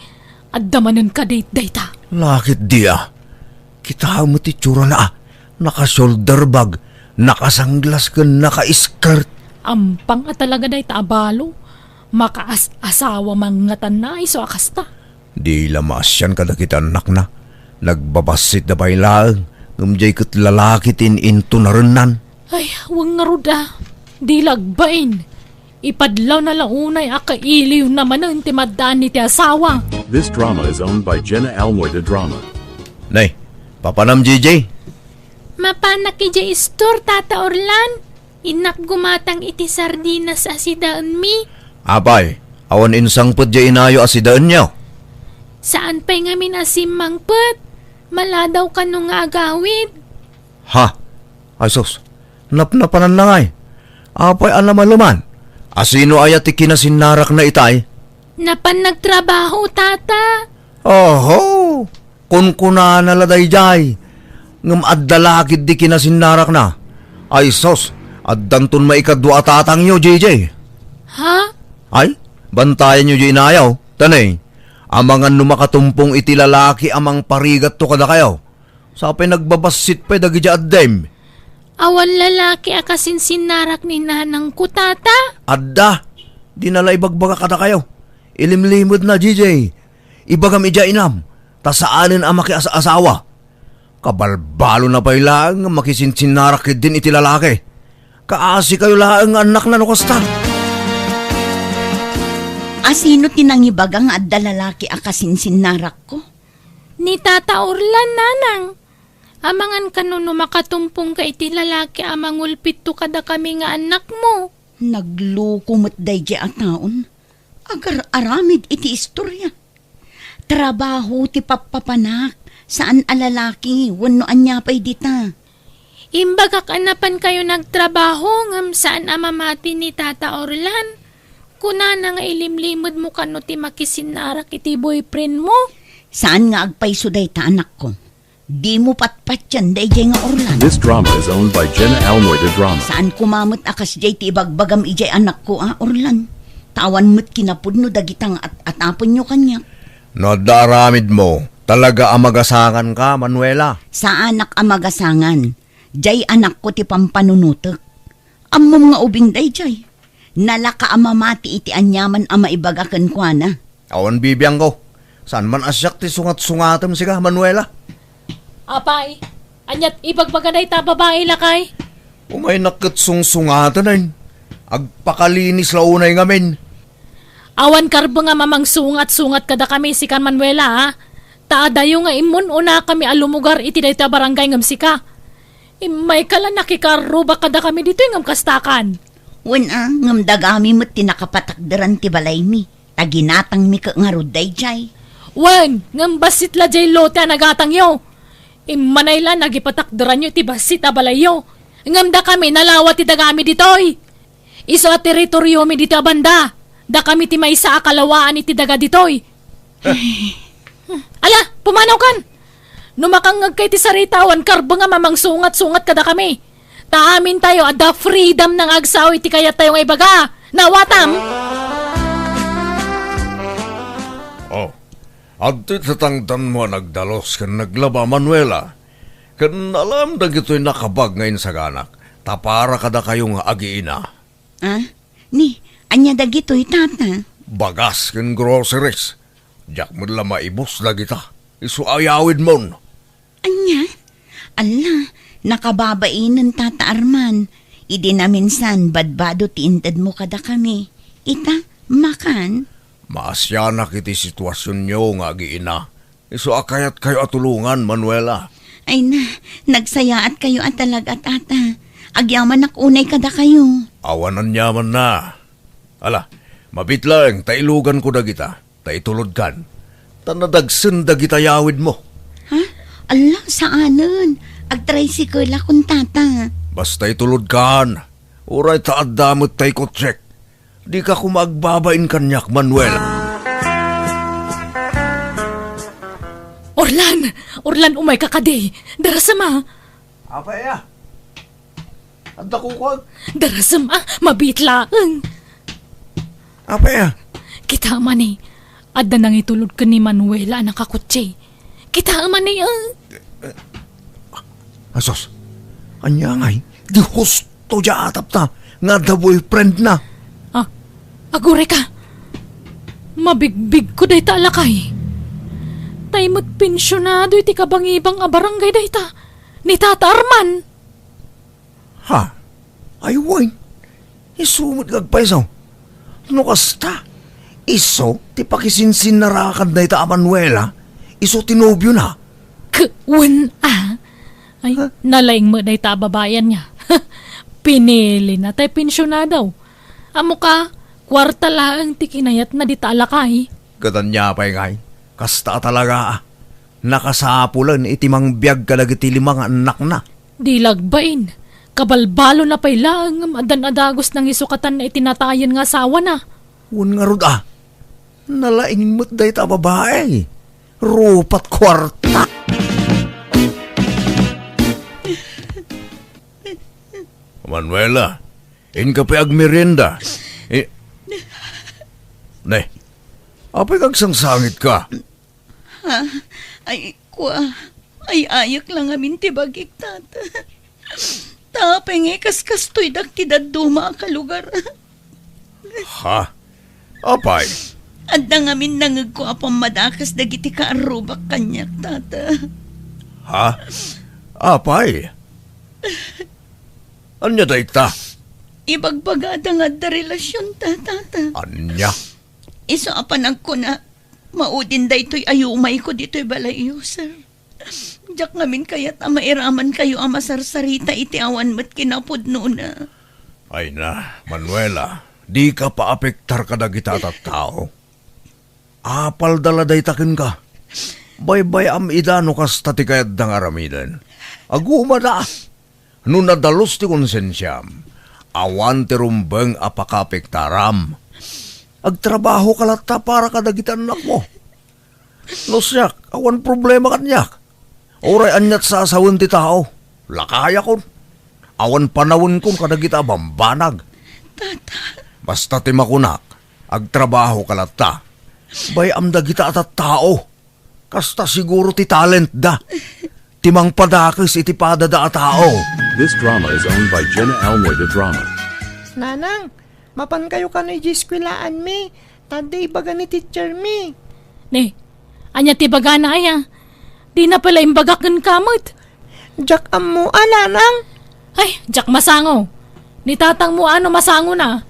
Adda manan ka date-data. Lakit dia. Kita mo ti tsura na naka-shoulder bag, nakasanglas ka, naka-skirt. Ampang at talaga dayta abalo. Makaas-asawa mga tanay so akasta. Di lamasyan kada kita anak na. Nagbabasit na bailang. Ngumjay kat lalaki tin into narunan. Ay, wang nga ruda. Di lagbain. Ipadlaw na launay akailiw naman ang timadaan ni ti asawa. This drama is owned by Jenna Almoy the Drama. Nay, papanam JJ. Mapanak iti istor, Tata Orlan. Inak gumatang iti sardinas asidaan mi. Apay, awan insang put jay inayo asidaan niyo. Saan pa'y nga minasimangpet? Maladaw ka nung nga agawid. Ha? Ay sus, napnapanan lang ay. Apay alamaluman. Asino ayat ikinasinarak na itay? Napan nagtrabaho, Tata. Oho, kunkuna na laday jay. Ngam addalakid di kinasinarak na. Ay sus, addanton maikadwa tatang nyo, JJ. Ha? Ay, bantayan nyo di inayaw. Tanay, amangan numakatumpong iti lalaki amang parigat to kada kayo. Sapay nagbabasit pa dagi di addem. Awan lalaki akasin sinarak ni nanang ko, Tata. Adda, di nala ibagbaga kada kayo. Ilimlimod na, JJ. Ibagam ija inam, ta saanin ang makiasawa. Kabalbalo na pa ilang makisinsinnarak din iti lalaki. Kaasi kayo lang anak na nukasta. Asino tinangibagang adda lalaki akasinsinnarak ko? Ni Tata Orlan, nanang. Amangan kanuno makatumpong ka iti lalaki amang ulpit to kada kami nga anak mo. Naglukumot day di at taon. Agar aramid iti istorya. Trabaho ti papapanak. Saan alalaki? Wano anya pa'y dita? Imbagak anapan kayo nagtrabaho ngam saan amamati ni Tata Orlan. Kuna na nga ilimlimod mo kano ti makisinarak iti boyfriend mo. Saan nga agpaiso day ta anak ko? Di mo patpat yan day jay nga Orlan. This drama is owned by Jenna Almoy the Drama. Saan kumamot akas jay ti ibagbagam ijay anak ko Orlan? Tawan mo't kinapudno dagitang atapon nyo kanya. Nadaramid mo, talaga amagasangan ka, Manuela. Sa anak amagasangan, jay anak ko ti pampanunutek. Amom nga ubing day jay. Nalaka amamati iti anyaman ama ibagakan kwa na. Awan bibiyang ko. Saan man asyak ti sungat-sungatam siga, Manuela? Apay, anyat ibagbaganay ta babae lakay. Umay nakitsung-sungatan ay. Agpakalinis launay ngamin. Awan karbo nga mamang sungat-sungat kada kami si Kan Manuela ha. Taadayo nga imun una kami alumugar iti dayta barangay ngam sika. Imay kala nakikaruba kada kami dito ngam kastakan. Wana, ngam dagami mo't tinakapatakdaran ti balay mi. Taginatang mi ka nga ruday jay. Wen, ngam basit la jay lote nagatang yo. Imanay la nagipatakdaran yo ti basit abalayo. Ngam da kami nalawat ti dagami ditoy. Iso at teritoryo mi dito banda. Da kami ti may sa akalawaan iti daga ditoy. Ala, pumanaw kan. Numakangag kay ti saritawan karbo nga mamang sungat-sungat kada kami. Taamin tayo at the freedom ng agsaw iti kayat tayo nga ibaga. Nawatam! At itatangtan mo nagdalos kan naglaba, Manuela. Kan alam na gito'y nakabag ngayon sa ganak. Tapara kada kayong agiina. Ah? Ni, anya dagitoy tata. Bagas kan groceries. Diyak mo lang maibos na kita. Isu ayawid mo. Anya? Ala, nakababainan tata Arman. Idi na minsan badbado tiintad mo kada kami. Ita, makan? Maasyanak iti sitwasyon nyo nga agiina. Isu akayat kayo atulungan, Manuela. Ay na, nagsayaat kayo at talaga tata. Agyaman nakunay kada kayo. Awanan yaman na. Ala, mabit lang, tailugan ko na kita. Taitulod kan. Tanadagsan da kita yawid mo. Ha? Ala, saanan? Ag-tricycle akong tata. Basta itulod kan. Uray taad damot tay ko check. Di ka kumagbabain kanyak, Manuel. Orlan, umay kakadi. Darasama. Apa ya? Anda ko kwag. Darasama, mabitlaang. Apa ya? Kita man eh. Adda nang itulod ka ni Manuela ang kakutsi. Kita man eh. Asos, anya ngay, di husto dya atap ta. Nga da boyfriend na. Agure ka. Mabigbig ko day ta alakay. Taymot pensyonado iti kabangibang a barangay day ta. Ni Tata Arman. Ha? Ay, wine. Isumot gagpaisaw. No kasta? Iso, ti pakisinsin na rakan na ita Manuela. Iso tinobyo na. Kwan Ay, nalaing mo day ta babayan niya. Pinili na tay pensyonado. Amo ka, kwarta laang ti kinayat na di ta alakay. Gadanya pa ngay. Kasta talaga. Nakasapulan itimang biyag kalagiti limang anak na. Di lagbain. Kabalbalo na pay lang adan-adagos ng isukatan na itinatayan nga asawa na. Un nga rod nalaing mo't day ta babae. Rupat kwarta. Manuela, in ka pa agmerienda. Ne, apay kagsangsangit ka. Ay, ay ayak lang amin tibagik tata. Tapeng kaskas to'y daktidad duma ka lugar. Ha? Apay? Adda ngamin nangag ko apang madakas dagiti ka arubak kanyak tata. Ha? Apay? Anya da ita? Ibagbagada nga da relasyon tata. Anya? Iso apanag ko na maudin da ito'y ayumay ko dito'y balayo, sir. Diyak ngamin kaya't mairaman kayo amasarsarita iti awan mo't kinapudno na. Ay na, Manuela, di ka paapektar ka dagita at tao. Apal daladay takin ka. Bay-bay am idano kas tati kayat dang aramidan. Aguma da. No nadalos ti konsensyam. Awan ti rumbeng apakapektaram. Agtrabaho ka lata para kadagitan anak mo. No siyak, awan problema kanyak. Oray anyat sa asawan ti tao. Lakaya kon. Awan panawon kon kadagita bambanag. Basta ti makunak, agtrabaho ka lata. Bayam dagita at tao. Kasta siguro ti talent da. Timang padakis iti padada at tao. This drama is owned by Jenna Almoida Drama. Nanang, mapan kayo ka na ijiskwilaan mi. Tanda ibaga ni teacher mi. Ne, anya ti baga na aya. Di na pala imbagakan kamot. Jack mo, nanang. Ay, jak masango. Ni tatang mo ano masango na.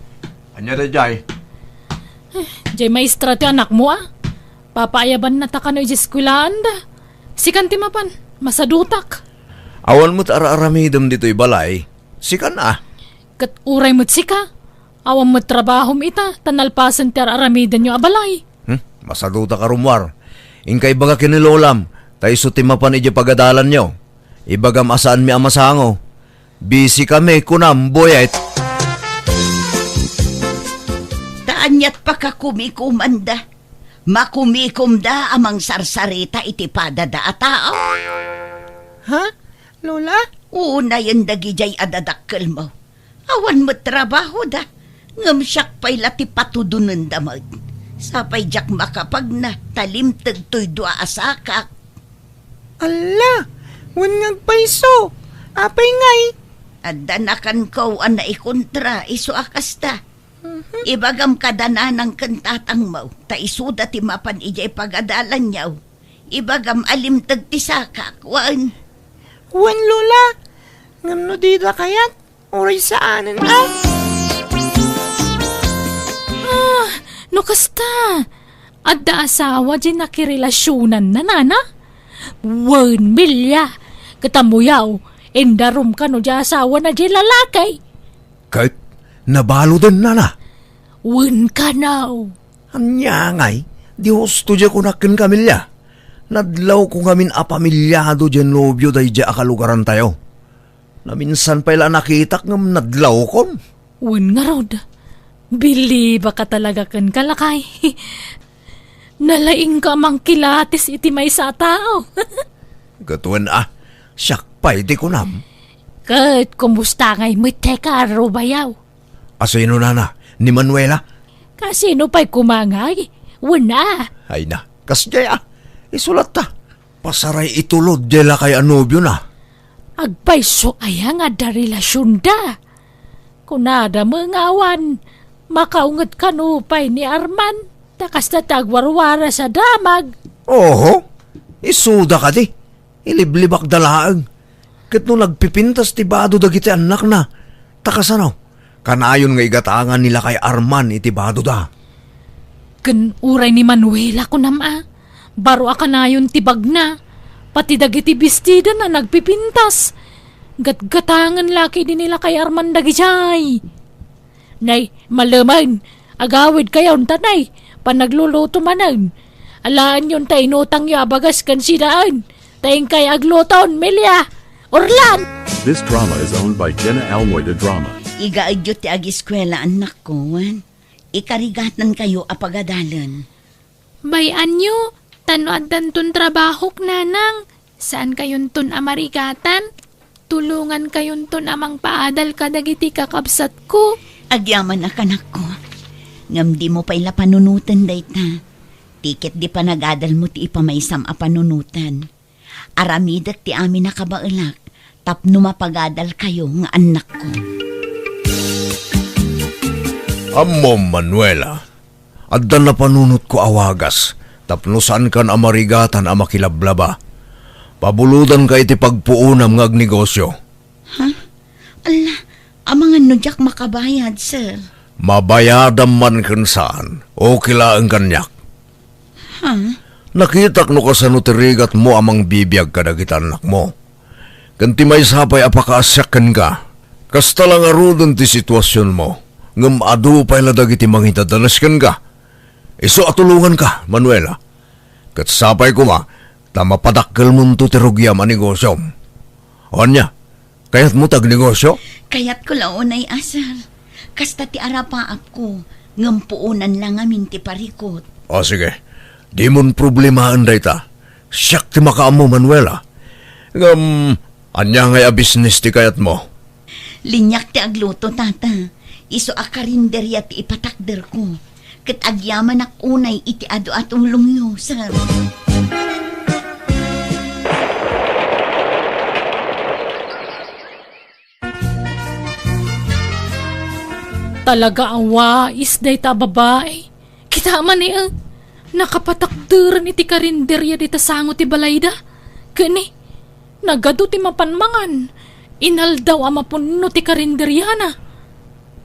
Anya da jay? Jay maestra ti anak mo Papaayaban na ta ka no ijiskwilaan da. Sikan ti mapan, masadutak. Awan mo't ara-aramidam dito'y balay. Sikan Kat uray mo't sika. Awan mo't trabahom ita, tanalpasan ti aramidan nyo abalay. Masaduta ka rumwar. Inkay baga kinilolam. Tayo sutimapan iji pagadalan nyo. Ibagam asaan mi amasango. Busy kami kunam boyet. Taanyat pa ka kumikumanda. Makumikumda amang sarsarita iti padada a tao. Ha? Lola? Una yung dagijay adadakkel mo. Awan mo trabaho da. Ngam siyak pa'y lati patudunan damag. Sapay jak makapag na talimtag to'y dua asakak. Ala, wanyag paiso. Apay ngay. Adanakan ko ang naikontra, iso akasta. Ibagam kadana ng kantatang mo, ta isuda ti mapan ijay pagadalan niyaw. Ibagam alimtag ti sakak, wan. Wan lola. Ngam no dida kayat. Oray saanan No kasta, adda asawa di nakirelasyonan na nana. 1 milya, katamuyaw, endarum ka no di asawa na di lalakay. Kahit nabalo din na. 1 ka now. Anya ngay, di husto dya ko nakin kamilya. Nadlaw ko ngamin a pamilyado dyan nobyo day dya akalugaran tayo. Na minsan pa ila nakitak ngam nadlaw kon. 1 nga rod. Bili ba ka talaga kan kalakay? Nalaing ka mang kilatis iti may sa tao. Gatuan siyak pa iti ko nam. Kat, kumusta ngay mo teka bayaw? Asino na, ni Manuela? Kasino pa'y kumangay? Wala. Ay na, kasjay isulat ta. Pasaray itulod dela kay anobyo na. Agpay so aya nga da relasyon da. Kunada mangawan, makaungat kanupay ni Arman, takas na tagwarwara sa damag. Oho, isuda ka di. Iliblibak dalaang. Kat no nagpipintas ti bado dagiti anak na. Takasanaw, kanayon nga igatangan nila kay Arman iti bado da. Kan uray ni Manuela ko nama. Baro akanayon tibag na. Pati dagiti bestida na nagpipintas. Gatgatangan laki din nila kay Arman dagijay. Nay, malaman, agawid kayo tanay, panagluluto manan. Alaan yun tayo inutang yu abagas kan sinaan. Tayong kay agluton, Melia, Orlan. This drama is owned by Jenna Almoida Drama. Igaadyo ti ag-eskwela anak ko, wan. Ikarigatan kayo apagadalan. Bayan nyo, tanoadan ton trabahok nanang. Saan kayon ton amarigatan? Tulungan kayon ton amang paadal kadagiti kakabsat ko. Agyaman na kanak ko. Ngam di mo pa ila panunutan dayta. Tiket di pa nagadal mo ti ipamaysam a panunutan. Aramidak ti amin na kabailak. Tapno mapagadal kayo nga anak ko. Amo Manuela, addan na panunot ko awagas. Tapno saan kan amarigatan a makilablaba. Pabuludan ka iti pagpuunam ng negosyo. Ala, amangan no jak makabayad, sir. Mabayadam man kan saan, o kila ang kanyak. Nakitak no ka sa nutirigat mo amang bibiyag kadagit anak mo. Kanti may sapay apakaasyakan ka. Kasta lang arudon ti sitwasyon mo. Ngam adu pa'y ladag iti mangitadalaskan ka. Iso atulungan ka, Manuela. Kat sapay ko tamapadakkel mo to tirugya manegosyo. Onya, kayat mo tag negosyo? Kayat ko launay asar. Kasta ti arapaap ko. Ngampuunan lang amin ti parikot. O sige, di mon problemahan day ta. Siyak ti makaamo, Manuela. Anya ngay a business ti kayat mo. Linyak ti agluto, tata. Iso akarinderya ti ipatakder ko. Kat agyaman ak unay iti ado at ulong nyo, sir. Talaga ang wais day ta babae. Kita man nakapatakderan iti karinderya di tasango ti balayda. Kani, nagado ti mapanmangan. Inaldaw ama punno ti karinderya na.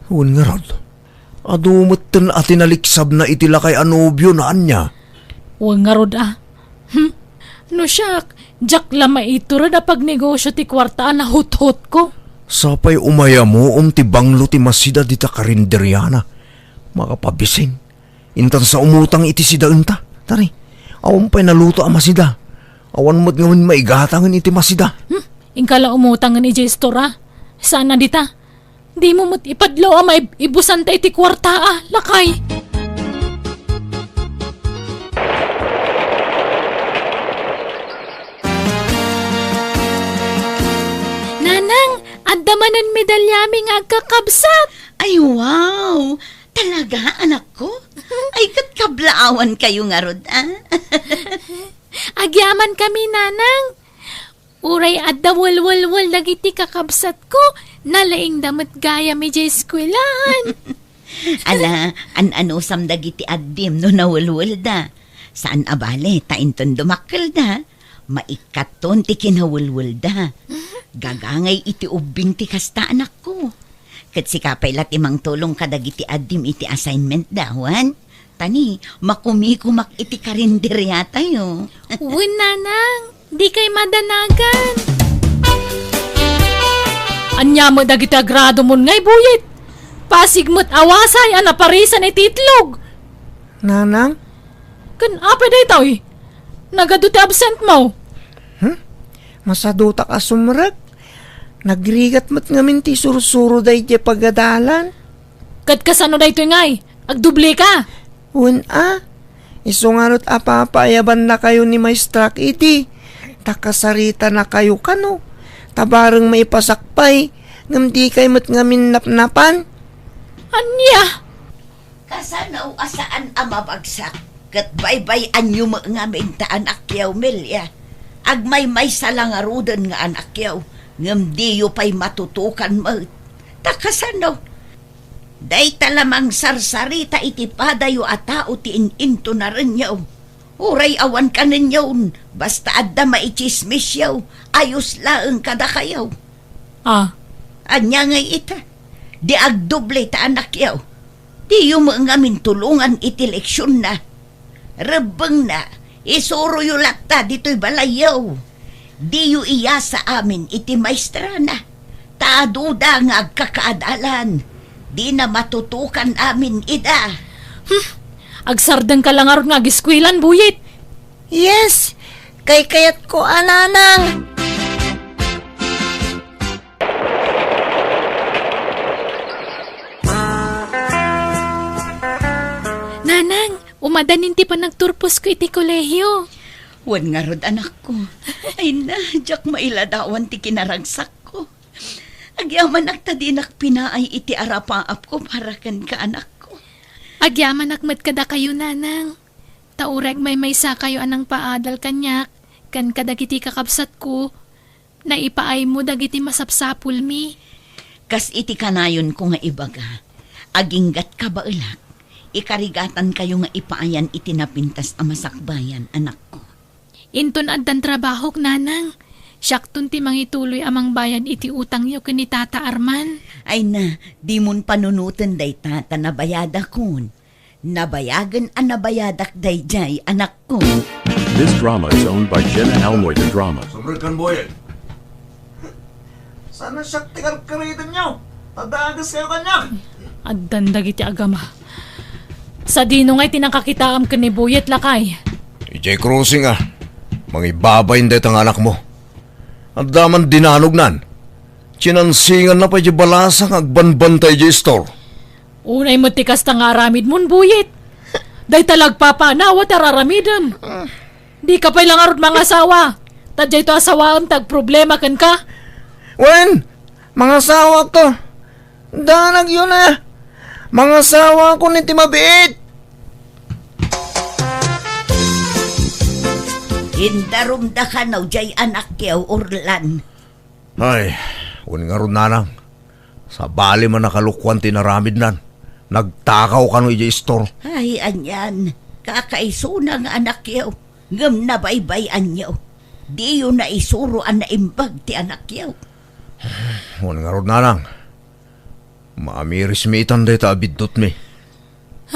Huwag nga rod. Adumutan at tinaliksab na itila kay anobyo na anya. Huwag nga rod No siyak, jak lama ito rada pag negosyo ti kwarta na hut-hut ko. Sapay umaya mo ti banglo ti masida dita karinderyana. Makapabising. Intan sa umutang iti sida unta. Tari, awan pa'y naluto ang masida. Awan mo't ngayon maigatangan iti masida. Ingkala umutangan ni Jestora. Sana dita. Di mo mo't ipadlaw ama ibusan ta iti kwarta lakay. Nanang, addamanan medalyami nga agkakabsat. Ay, wow! Talaga, anak ko? Ay, kablaawan kayo nga rod, ah? Agyaman kami, nanang. Uray at dawal-wal-wal dagiti kakabsat ko. Nalaing damat gaya mi jay eskwelaan. Ala, an-anusam dagiti addim no nawulwul da. Saan abale, tainton dumakkel da. Maikaton ti kinawulwul da. Gagangay iti ubing ti kasta anak ko. Kat si kapay latimang tulong kadagiti addim iti assignment dawan. Tani, makumikumak iti karinder yata yo. Uy, nanang. Di kay madanagan. Anya mo dagiti agrado mo ngay buyit. Pasig mo't awasay ana parisan iti itlog. Nanang? Kan apa dito eh. Nagado ti absent mo. Masaduta ka sumrag. Nagrigat mo't ngamin ti sursuro day di pagadalan. Kat kasano dito ngay. Agdubli ka. Isungarot apa-apayaban na kayo ni Maestrak iti. Takasarita na kayo kano. Tabarang may pasakpay. Ngam di kayo mo't ngamin napnapan. Anya? Kasanaw asaan amabagsak. Kat baybay anyo mo nga minta anak yaw, Milya. Agmay may salangarudan nga anak yaw. Ngam di yu pa'y matutukan mo. Takasanaw. Day talamang sarsarita iti padayo at tao ti ininto na rin yaw. Uray awan ka ninyaw. Basta adda maichismis yaw. Ayos laeng kada kayaw. Ah, Anya ngay ita. Di agdoble ta anak yaw. Di yu mga tulungan iti leksyon na. Rebeng na. Isuro yu lakta dito'y balayaw. Di yu iya sa amin iti maestra na. Taaduda nga agkakaadalan. Di na matutukan amin ida. agsardeng ka lang aron nga giskwilan buyit. Yes! Kay kayat ko ananang. Nanang, umadanin ti pa nagturpos ko iti kolehiyo. Wan nga rod anak ko. Ay na, jak mailadawan ti kinaragsak ko. Agyaman agtadinak pinaay iti arapaap ko para kan ka anak ko. Agyaman akmet kada kayo, nanang. Taureg may sa kayo anang paadal kanyak. Kan kadagiti kakabsat ko. Naipaay mo dagiti masapsapul mi. Kas iti kanayon ko nga ibaga. Aginggat ka ba ulak? Ikarigatan kayo nga ipaayan iti napintas amasakbayan, anak ko. Inton addan trabahok, nanang. Syaktun ti mangituloy amang bayan iti utang yo kini Tata Arman. Ay na, di mon panunutan day tata nabayada kun. Nabayagan ang nabayadak day jay, anak ko. This drama is owned by Jenna Almoy the Drama. Sobrang kan boy. Sana siya tikar-karitan niyo. Tadagas kayo kanya. Addan dagiti agama. Sa dino ngay tinangkakitaam ka ni buyit lakay. EJ Crossing ah. Mangibabay hindi ang anak mo. At daman dinanog nan. Chinansingan na pa di balasang agbanbantay di store. Unay mo tikas ta nga aramid mon buyit. Day talagpapanawa tararamidam. Di ka pa'y lang arot mga asawa. Tadya ito asawaan tag problema kan ka. Wen, mga sawa ko. Danag yun ah. Mga sawa ko niti mabiit. Indarumda ka na jay anak yaw, Orlan. Ay, unin nga ron nanang. Sa bali man nakalukwan tinaramid nan. Nagtakaw ka no EJ store. Ay, anyan. Kakaisuna nga anak yaw. Ngam na baybay-an yaw. Di yun na isuro ang naimbag ti anak yaw. Unin nga ron nanang. Maamiris mi itan deta abidot mi.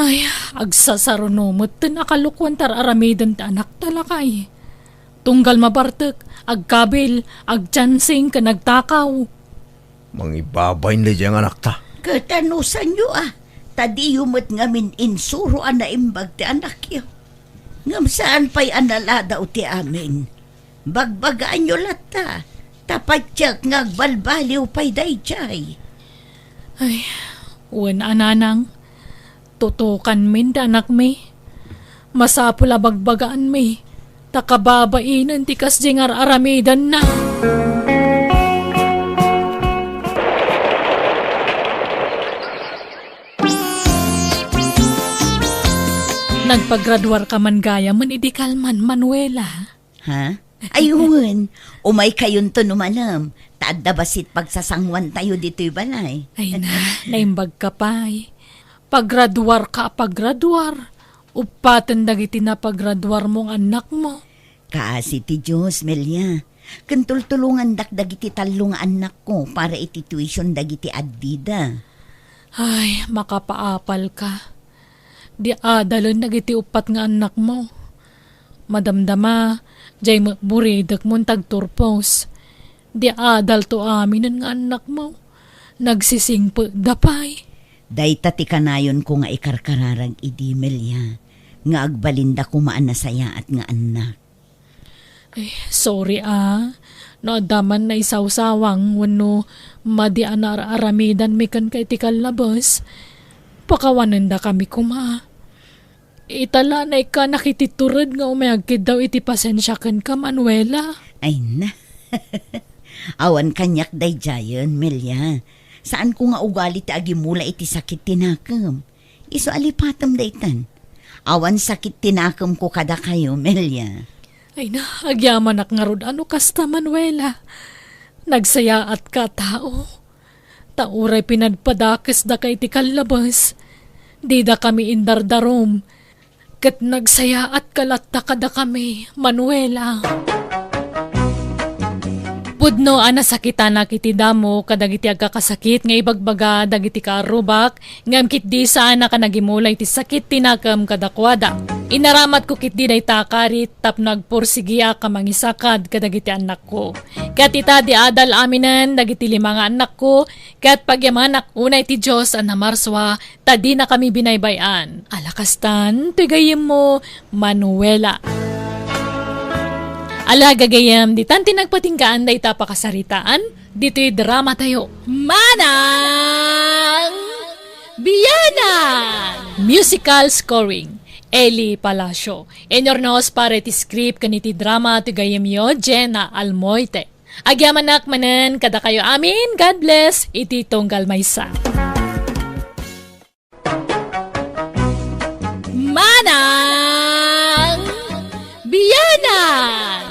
Ay, agsasarunumot tin akalukwan tar aramidan ta anak talakay. Tunggal mabartek, agkabil, agchansing ka nagtakaw. Mangibabay na diyang anak ta. Katanusan nyo ah. Tadi yumot ngamin insuro ang naimbag ti anak yaw. Ngam saan pa'y analadaw ti amin. Bagbagaan nyo lata. Tapatyak ngagbalbaliw pa'y dayjay. Ay, uwan ananang. Tutukan min da anak mi. Masapula bagbagaan mi. Takababainan ti kasjingar aramidan na. Nagpagraduar ka man gaya man idikal man Manuela. Ha? Ayun, umay kayon to numanam. Taadda basit pagsasangwan tayo dito'y balay. Ay na, naimbag ka pa eh. Paggraduar ka, paggraduar. Upatan dagiti na paggraduar mong anak mo. Kaasi ti Diyos, Melia. Kentultulungan dagiti talong anak ko para iti tuition dagiti addida. Ay, makapaapal ka. Di adalon dagiti upat nga anak mo. Madamdama, jay buridak mong tagturpos. Di adal to amin nga anak mo. Nagsisingpo dapay. Dayta ti kanayon ko nga ikarkararag idi, Melia. Nga agbalinda ko maanasaya at nga anak. Ay, sorry Naadaman na isawsawang wano madian na aramidan mi kan kay tikal labas. Pakawanan da kami kuma. Itala na ika nakititurad nga umayagkid daw iti pasensya kan ka, Manuela. Ay na. Awan kanyak day jayon, Melia. Saan ko nga ugali ti agimula iti sakit tinakam. Iso alipatam daytan. Awan sakit tinakam ko kada kayo, Melia. Ay na, agyaman ak nga rod ano kasta, Manuela. Nagsaya at ka tao. Tauray pinadpadakes da kay tikal labas. Di da kami indardarom. Kat nagsaya at kalatta kada kami, Manuela. Pudno sakita na kiti damo kadagiti agkakasakit nga ibagbaga dagiti karubak ngam kit di sana ka nagimulay ti sakit tinakam kadakwada. Inaramat ko kit di day takarit tap nagpursigiya ka mangisakad kadagiti anak ko. Kat ita di adal aminan dagiti 5 nga anak ko kat pagyamanak unay ti Diyos an namarswa tadi na kami binaybayan. Alakastan tigayim mo, Manuela. Ala gagayam, di tanti nagpatingkaan da ita pakasaritaan, dito'y drama tayo. Manang Biyanan! Musical scoring, Eli Palacio. Enyornos para iti script kaniti drama ti gayam yo, Jenna Almoite. Agyamanak manen, kada kayo amin, God bless, iti tonggal maysa. Manang Biyanan!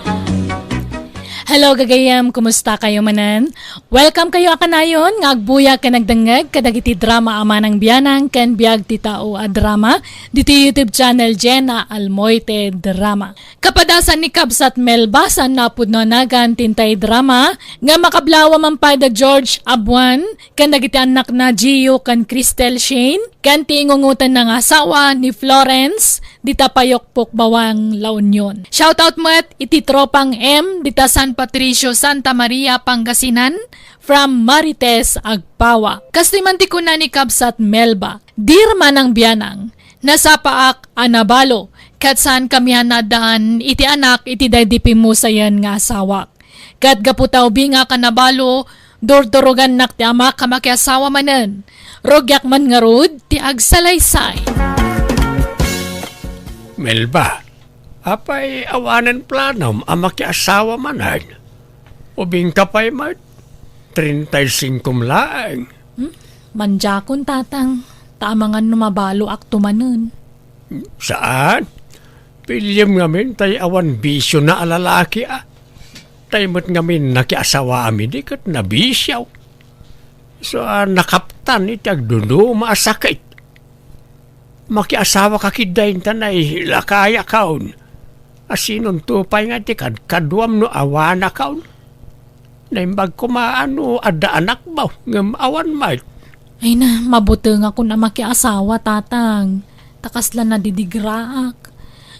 Hello gagayam, kumusta kayo manan? Welcome kayo akanayon, ngagbuya ka nagdangag kadagiti drama ama ng biyanang ken biag ti tao a drama dito YouTube channel Jenna Almoite Drama. Kapadasan ni Kabsat Melbasan na pudnonagan tintay drama nga makablawa man pa da George Abuan ken dagiti anak na Gio ken Cristel Shane ken tingungutan ng asawa ni Florence dita payokpok bawang La Union. Shoutout met iti tropang M dita San Patricio, Santa Maria, Pangasinan from Marites, Agpawa. Kastimanti ko na ni Kabsat Melba. Dear Manang Biyanang, nasa paak anabalo kat saan kami hanadaan iti anak iti daydipi mo sayan nga asawa. Kat gaputaw binga kanabalo dordorogan nak ti ama kamaki asawa manen. Rogyak man nga rod ti agsalaysay. Melba, apay awanan planom ang makiasawa manan. Ubing kapay mat, 35 laang. Manjakon tatang, tamangan numabalo ak tumanen. Saan? Pilyam ngamin tay awan bisyo na alalaki Tay mat ngamin nakiasawa amin di kat nabisyaw. So nakaptan iti agdundo maasakit. Makiasawa kakidayin tanay lakaya kaon. Asinon tupay nga ti kadwam no awana kaon. Naimbag ko maano ada anak ba ngam awan mait. Ay na, mabuti nga kung na makiasawa tatang. Takasla na didigraak.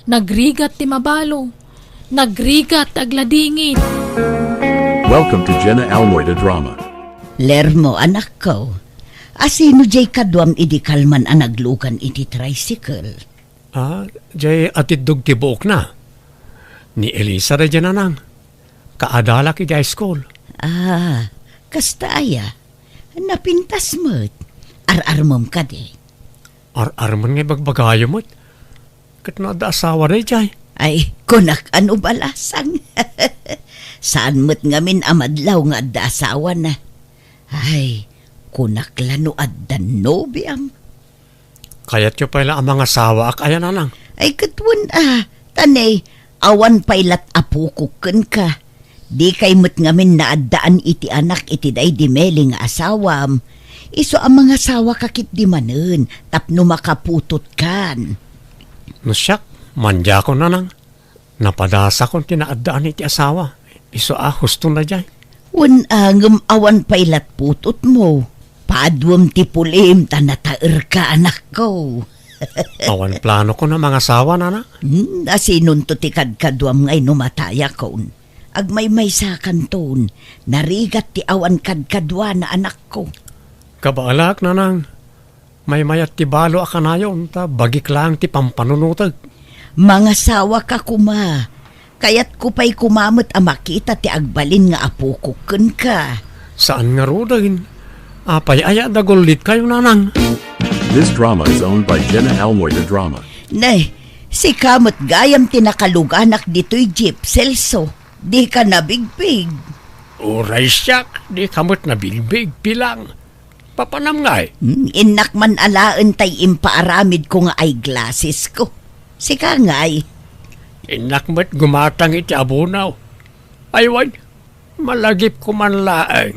Nagrigat ti mabalo. Nagrigat agladingit. Welcome to Jenna Almoida Drama. Lermo, anak ko. Asino jay kadwam idi kalman ang naglukan iti tricycle? Jay atidog ti buok na. Ni Elisa na dyan anang. Kaadala ki jay school. Kasta aya. Napintas mo't. Ar-armom ka di. Ar-arman nga bagbagayo mo't. Kat na da asawa na jay. Ay, kunak ano balasang. Saan mo't ngamin amadlaw nga da asawa na. Ay, kunak lano at dan nobiam. Kaya't yung pala ang mga asawa ak ayan anang. Ay katwan tanay, awan pailat apukuken ka. Di kay met ngamin naadaan iti anak iti day di meli nga asawam. Iso ang mga asawa kakit di manen, tapno makaputot kan. Nasyak, manja ko na nang. Napadasa kong tinaadaan iti asawa. Iso husto na dyan. Ngem awan pailat putot mo. Padwam ti pulim tanataer ka anak ko. Awan plano ko na mga asawa na na. Asinon to ti kadkadwam ngay numataya kon. Agmay sa kanton, narigat ti awan kadkadwa na anak ko. Kabaalak na nang. May mayat ti balo akanayon ta bagik lang ti pampanunutag. Mga sawa ka kuma. Kayat ko pa'y kumamot a makita ti agbalin nga apukuken ka. Saan nga rodagin? Apay aya dagulit kayo nanang. This drama is owned by Jenna Almoy the Drama. Nay, si kamot gayam tinakaluganak dito'y jeep, Celso. Di ka nabigbig. Uray siyak, di kamot na bilbig pilang. Papanam nga Inak man alaan tay impaaramid ko nga eyeglasses ko. Sika nga'y. Inakmat gumatang iti abunaw. Aywan, malagip ko man laang.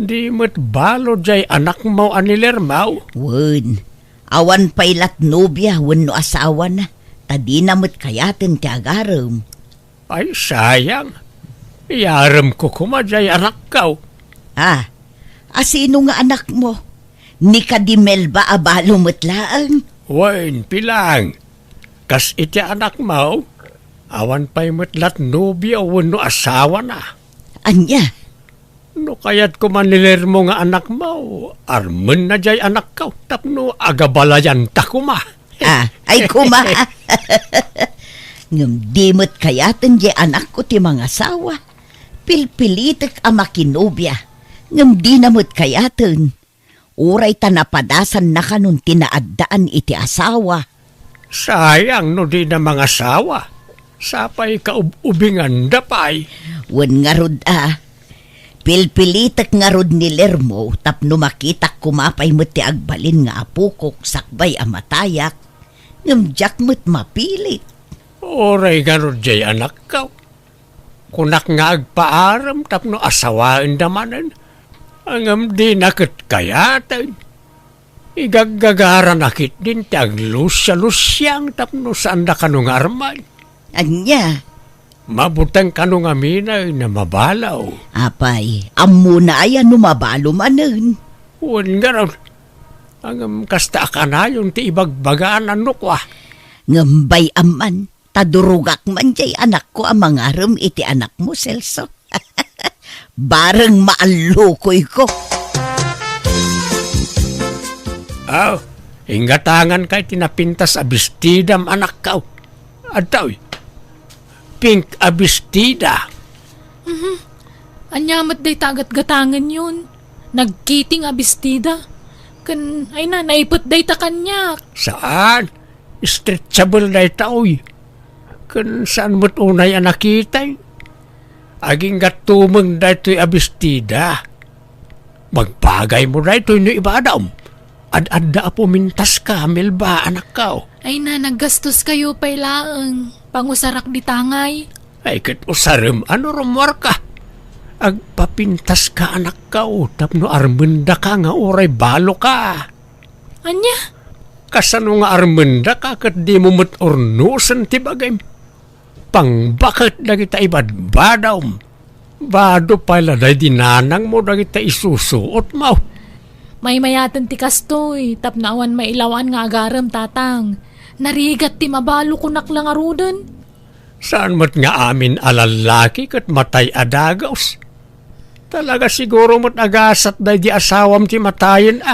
Di mo't balo jay anak mo anilermaw. Wen, awan pailat nobya wenno asawa na. Tadi na mo't kayatin ti agaram. Ay sayang. Iyaram ko kumajay anak kaw. Asino nga anak mo? Ni Kadimel ba abalo mo't laang? Wain pilang. Kas iti anak mo, awan pa'y matlat nobya o no asawa na. Anya? No kayat ko manilermo nga anak mo, armen na jay anak kaw, tapno agabalayan ta kuma. Ay kuma. Ngam di mo't kayatin jay anak ko ti mga asawa. Pilpilitek a makinobya. Ngam di na mo't kayatin. Uray ta napadasan na kanun tinaaddaan iti asawa. Sayang no di na mga asawa. Sapay kaubingan dapay. Wen nga rod Pilpilitek nga rod ni Lermo tapno makitak kumapay mo ti agbalin nga apukok sakbay amatayak. Ngamjak mo't mapilit. Oray ganun jay anak kaw. Kunak nga agpaaram tapno asawaan damanan. Angam di nakit kayatan. Igaggagara nakit din ti aglusya-lusyang tapno saan da kanong arman. Anya? Mabutang kanong aminay na mabalaw. Apay, ammo na ayan numabalo manen. Uwan nga raw. Ang kasta ka na yung ti ibagbagaan ano ko Ngambay aman, tadurugak man jay anak ko ang mangaram iti anak mo, Celso. Bareng maalukoy ko. Ingatangan kay tinapintas abistidam anak kaw. Adaw, pink abistida. Anyamat day tagat-gatangan yun. Nagkiting abistida. Ay na, naipot day ta kanyak. Saan? Stretchable na itaoy. Saan mo't unay ang nakitay? Aging gatumang na ito'y abistida. Magpagay mo na ito'y no ibadam. Ad-adda po mintas ka, Melba, anak kao. Ay na, naggastos kayo pa'y laang. Pangusarak di tangay. Ay kat usarim, ano rumwar ka? Agpapintas ka, anak kao. Tapno armenda ka nga oray balo ka. Anya? Kasano nga armenda ka kat di mo mat ornusan ti bagay. Pangbakit na kita ibadbadaw. Bado pala na dinanang mo na kita isusuot mo. May mayatan ti kastoy, tapnaawan mailawan nga agaram tatang. Narigat ti mabalo kunak lang arudan. Saan mat nga amin alalaki kat matay adagaws? Talaga siguro mat agasat na di asawam ti matayin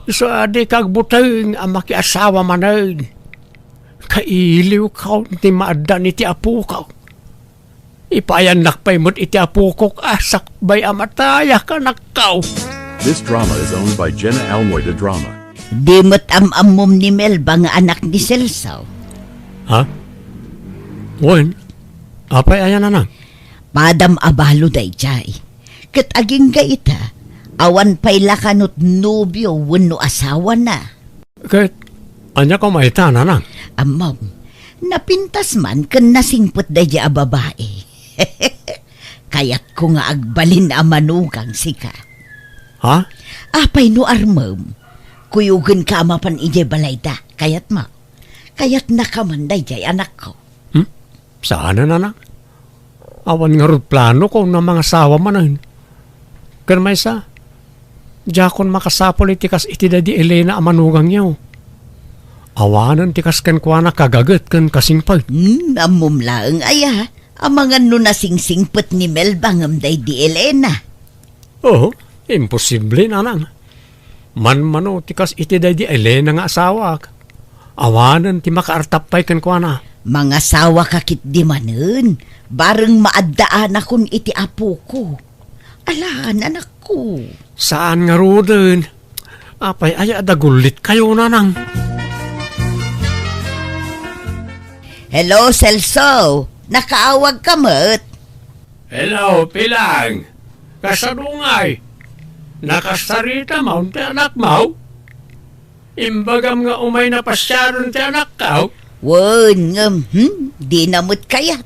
So adi kagbutang amaki asawa manay. Kailiw ka ti maadda ni ti apu ka. Ipayan nakpay mo't iti apu ko sakbay amataya ka nakkaw. This drama is owned by Jenna Almoy the Drama. Di mo't amamom ni Melba nga anak ni Celso. Ha? Wen? Apay ayan na nang? Padam abalo day jay. Kat aging gaita, awan pay lakanot nobyo wenno asawa na. Kahit Anya ko maita, nanang. Amaw, napintas man kan nasingpot da a babae. Kayat ko nga agbalin a manugang sika. Ha? Apay no armam, kuyugan ka mapan ijay balayda, kayat ma. Kayat nakamanday jay anak ko. Saan na, nanang? Awan nga rin plano ko na mga sawa manan. Kan may sa, jakon makasapol itikas iti da di Elena amanugang yaw. Awanan tikas kan kwa na kagagat kan kasingpag. Amumlaang aya, ang mga no nasingsingpot ni Melba ngamday di Elena. Oo, imposible, nanang. Man-mano tikas iti da di Elena nga asawa. Awanan ti makaartapay kan kwa na. Mga sawa kakit di manen, bareng maaddaan akon iti apo ko. Alaan, anak ko. Saan nga roden? Apay aya dagulit kayo, nanang. Hello, Celso. Nakaawag ka mat. Hello, Pilang. Kasadungay. Nakasarita mo ti anak mo? Imbagam nga umay na pasyaron ti anak ka? Wan, di namot kayat.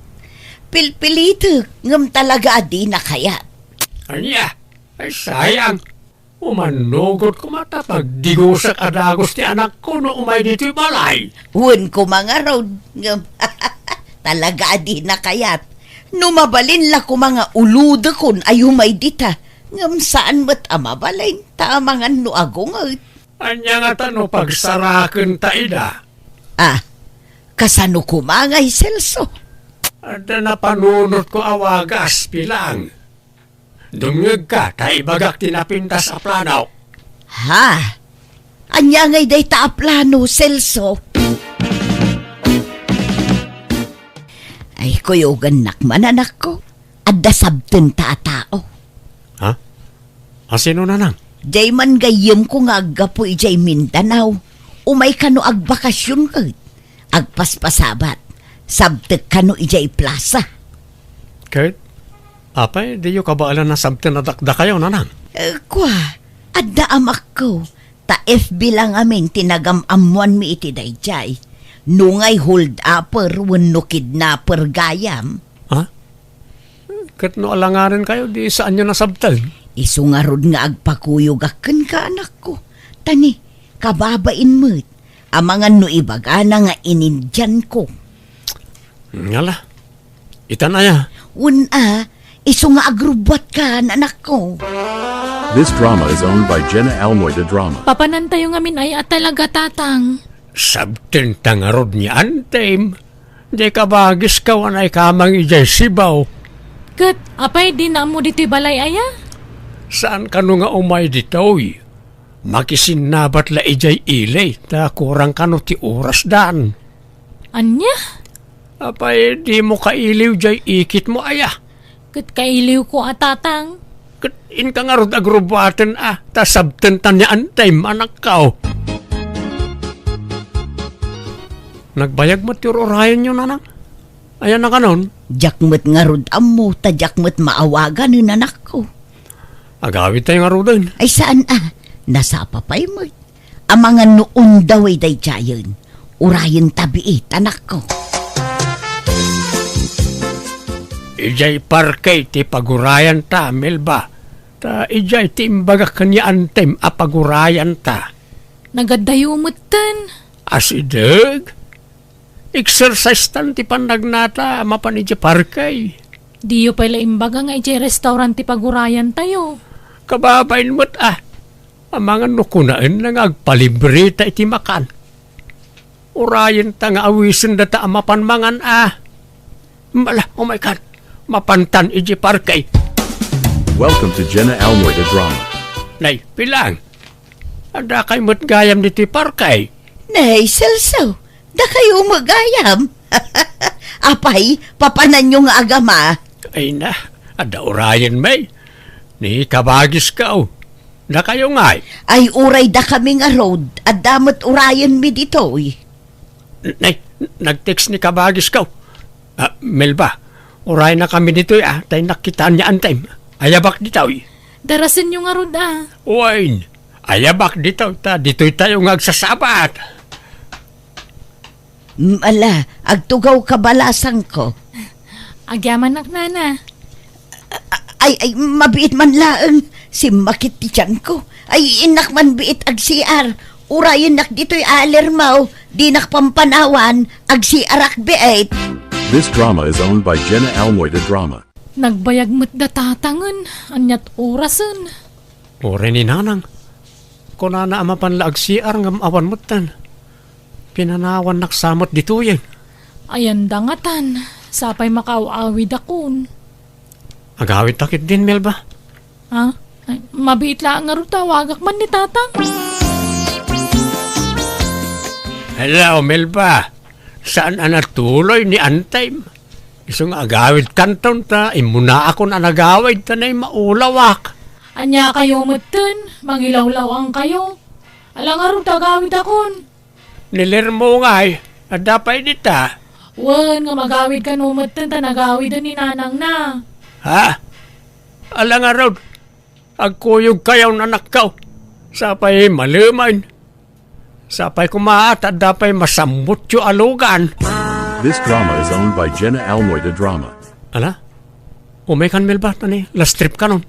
Pilpilito, ngam talaga di na kayat. Anya, ay sayang. Umanugot ko matapag digosak adagos ti anak ko no umay dito'y balay. Wan ko mga road, ngam talaga di na kayat. Numabalin la ko mga uluda kon ay humay dita. Ngam saan mat amabalin, tamangan no agungot. Anya nga tano pagsaraken ta ida. Kasano ko mga Celso? Ada na panunot ko awagas, Pilang. Dungag ka, taibagak tinapintas a planaw. Ha? Anya ngay day taaplano, Celso? Ay, kuyugan nakman anak ko. Adda sabten tao. Ha? Asino nanang? Jay man gayem ko nga agapo ijay Mindanao. Umay kano agbakasyon ka. Agpaspasabat. Sabtek kano ijay plaza. Kurt, apay, di yung kabaalan na sabtin na dakda kayo, nanang. Kwa, adda amak ko. Ta FB lang amin tinagam-amuan mi iti dayjay. Nungay hold upper wenno kidnapper gayam. Ha? Kurt, no alangarin kayo, di saan nyo nasabtan? Isungarod nga agpakuyog aken ka anak ko. Tani, kababain mo't. Amangan no ibaga na nga inindyan ko. Ngala, itanaya. Una, iso nga agrubot ka, anak ko. This drama is owned by Jenna Almoida Drama. Papanan tayo ngamin ay at talaga tatang. Sabtin tangarod ni Antem. Di ka bagis ka wanay kamang ijay sibaw. Kat, apay di na mo dito'y balay aya? Saan ka no nga umay ditoy? Makisinabat la ijay ilay, ta kurang kano ti oras dan. Anya? Apay, di mo kailiw jay ikit mo aya. Kat kailiw ko atatang. Kat in ka nga rod agrubatan ta sabten tan niya Antem, anak kao. Nagbayag mo ti orayan nyo, nanang? Ayan na kanon. Jakmet nga rod amo, ta jakmet maawagan ng anak ko. Agawit tayo nga rodin. Ay saan nasa papay mo. Amangan noon daw ay dayjayan. Urayan tabiit, anak ko. Ijay parkay ti pagurayan ta, Melba. Ta ijay ti imbaga kanya Antem a pagurayan ta. Nagadayumutan. Asideg? Exercise tan ti pandagnata mapan ijay parkay. Diyo pala imbaga nga ijay restaurant ti pagurayan tayo. Kababain mo't amangan no kunaan lang agpalibre ta iti makan. Urayan ta nga awisin data amapan mangan Mala, oh my God. Mapantan iji parkay. Welcome to Jenna Almoida Drama. Nay, Pilang. Ada kay mo't gayam diti parkay. Nay, Celso, da kayo magayam. Apay, papanan nyo nga agama. Ay na, ada urayan may. Ni kabagis ka Da kayo ngay. Ay uray da kami nga road, at damot urayan mi dito. Nay, nag-text ni kabagis ka. Melba, uray na kami dito tayo nakitaan niya Antem. Ayabak dito. Darasin nyo nga rod Wine, ayabak dito. Dito'y tayo ngagsasabat. Ala, agtugaw kabalasang ko. Agyaman nak nana. Ay, mabiit man laeng. Si makit ti tiyan ko. Ay, inak man biit ag CR. Urayon nak dito'y alermaw. Di nakpampanawan ag CR akbiit. This drama is owned by Jenna Almoida Drama. Nagbayag mo't datatangan. Anyat orasan. Ore ni nanang. Kuna na amapanlaag siar ngam awan mutan. Pinanawan naksamot dito yan. Ayan dangatan. Sapay makawawid akon. Agawit takit din, Melba. Ha? Ay, mabiit lang nga rin tawagak man ni tatang. Hello, Melba. Saan anatuloy ni Antay? Isang agawit kanton ta. Imuna ako na nagawid ta na maulawak. Anya kayo matan. Mangilawlawang kayo. Alang nga rin tagawid akon. Nilermo nga ay. Adapay dita. Wan nga magawid ka numatan ta nagawid ni nanang na. Ha? Alang nga rin. Agkuyog kayaw na nakaw. Sapay maluman. Sapay kumaat at dapay masambot yung alugan. This drama is owned by Jenna Almoida Drama. Ala? Umay kan Melba, tani, last trip ka nun.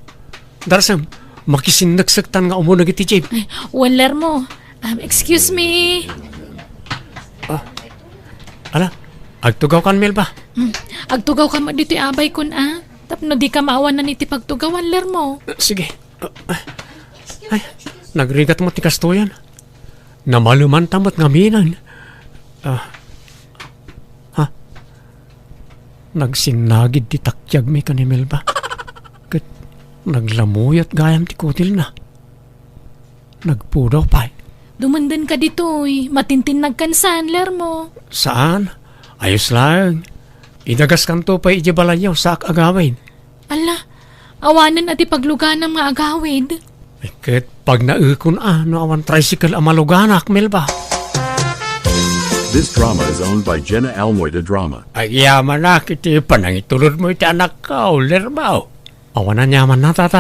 Darasam, makisinagsagtan nga umunag iti Jib. Ay, waler mo. Excuse me. Ala, agtugaw kan Melba. Agtugaw ka mo dito abay kun Tapno di ka maawan na niti pagtugawan ler mo. Sige. Ay, nagrigat mo ti kastoyan. Namaluman tamot ngaminan. Nagsinagid ti takyag mi ka ni Melba. Kat naglamuyat gayam ti kutil na. Nagpudaw pa. Dumandan ka dito'y. Matintin nagkansan ler mo. Saan? Ayos lang. Idagas kanto pa ijabalayaw sa agawin. Ala, awanan ati paglugan ng mga agawid. Ket pag naukon no awan tricycle amaluganak, Melba. This drama is owned by Jenna Almoida Drama. Ay yaman na kiti panangitulod mo iti anak ka, Lerbaw. Awan na yaman na tata.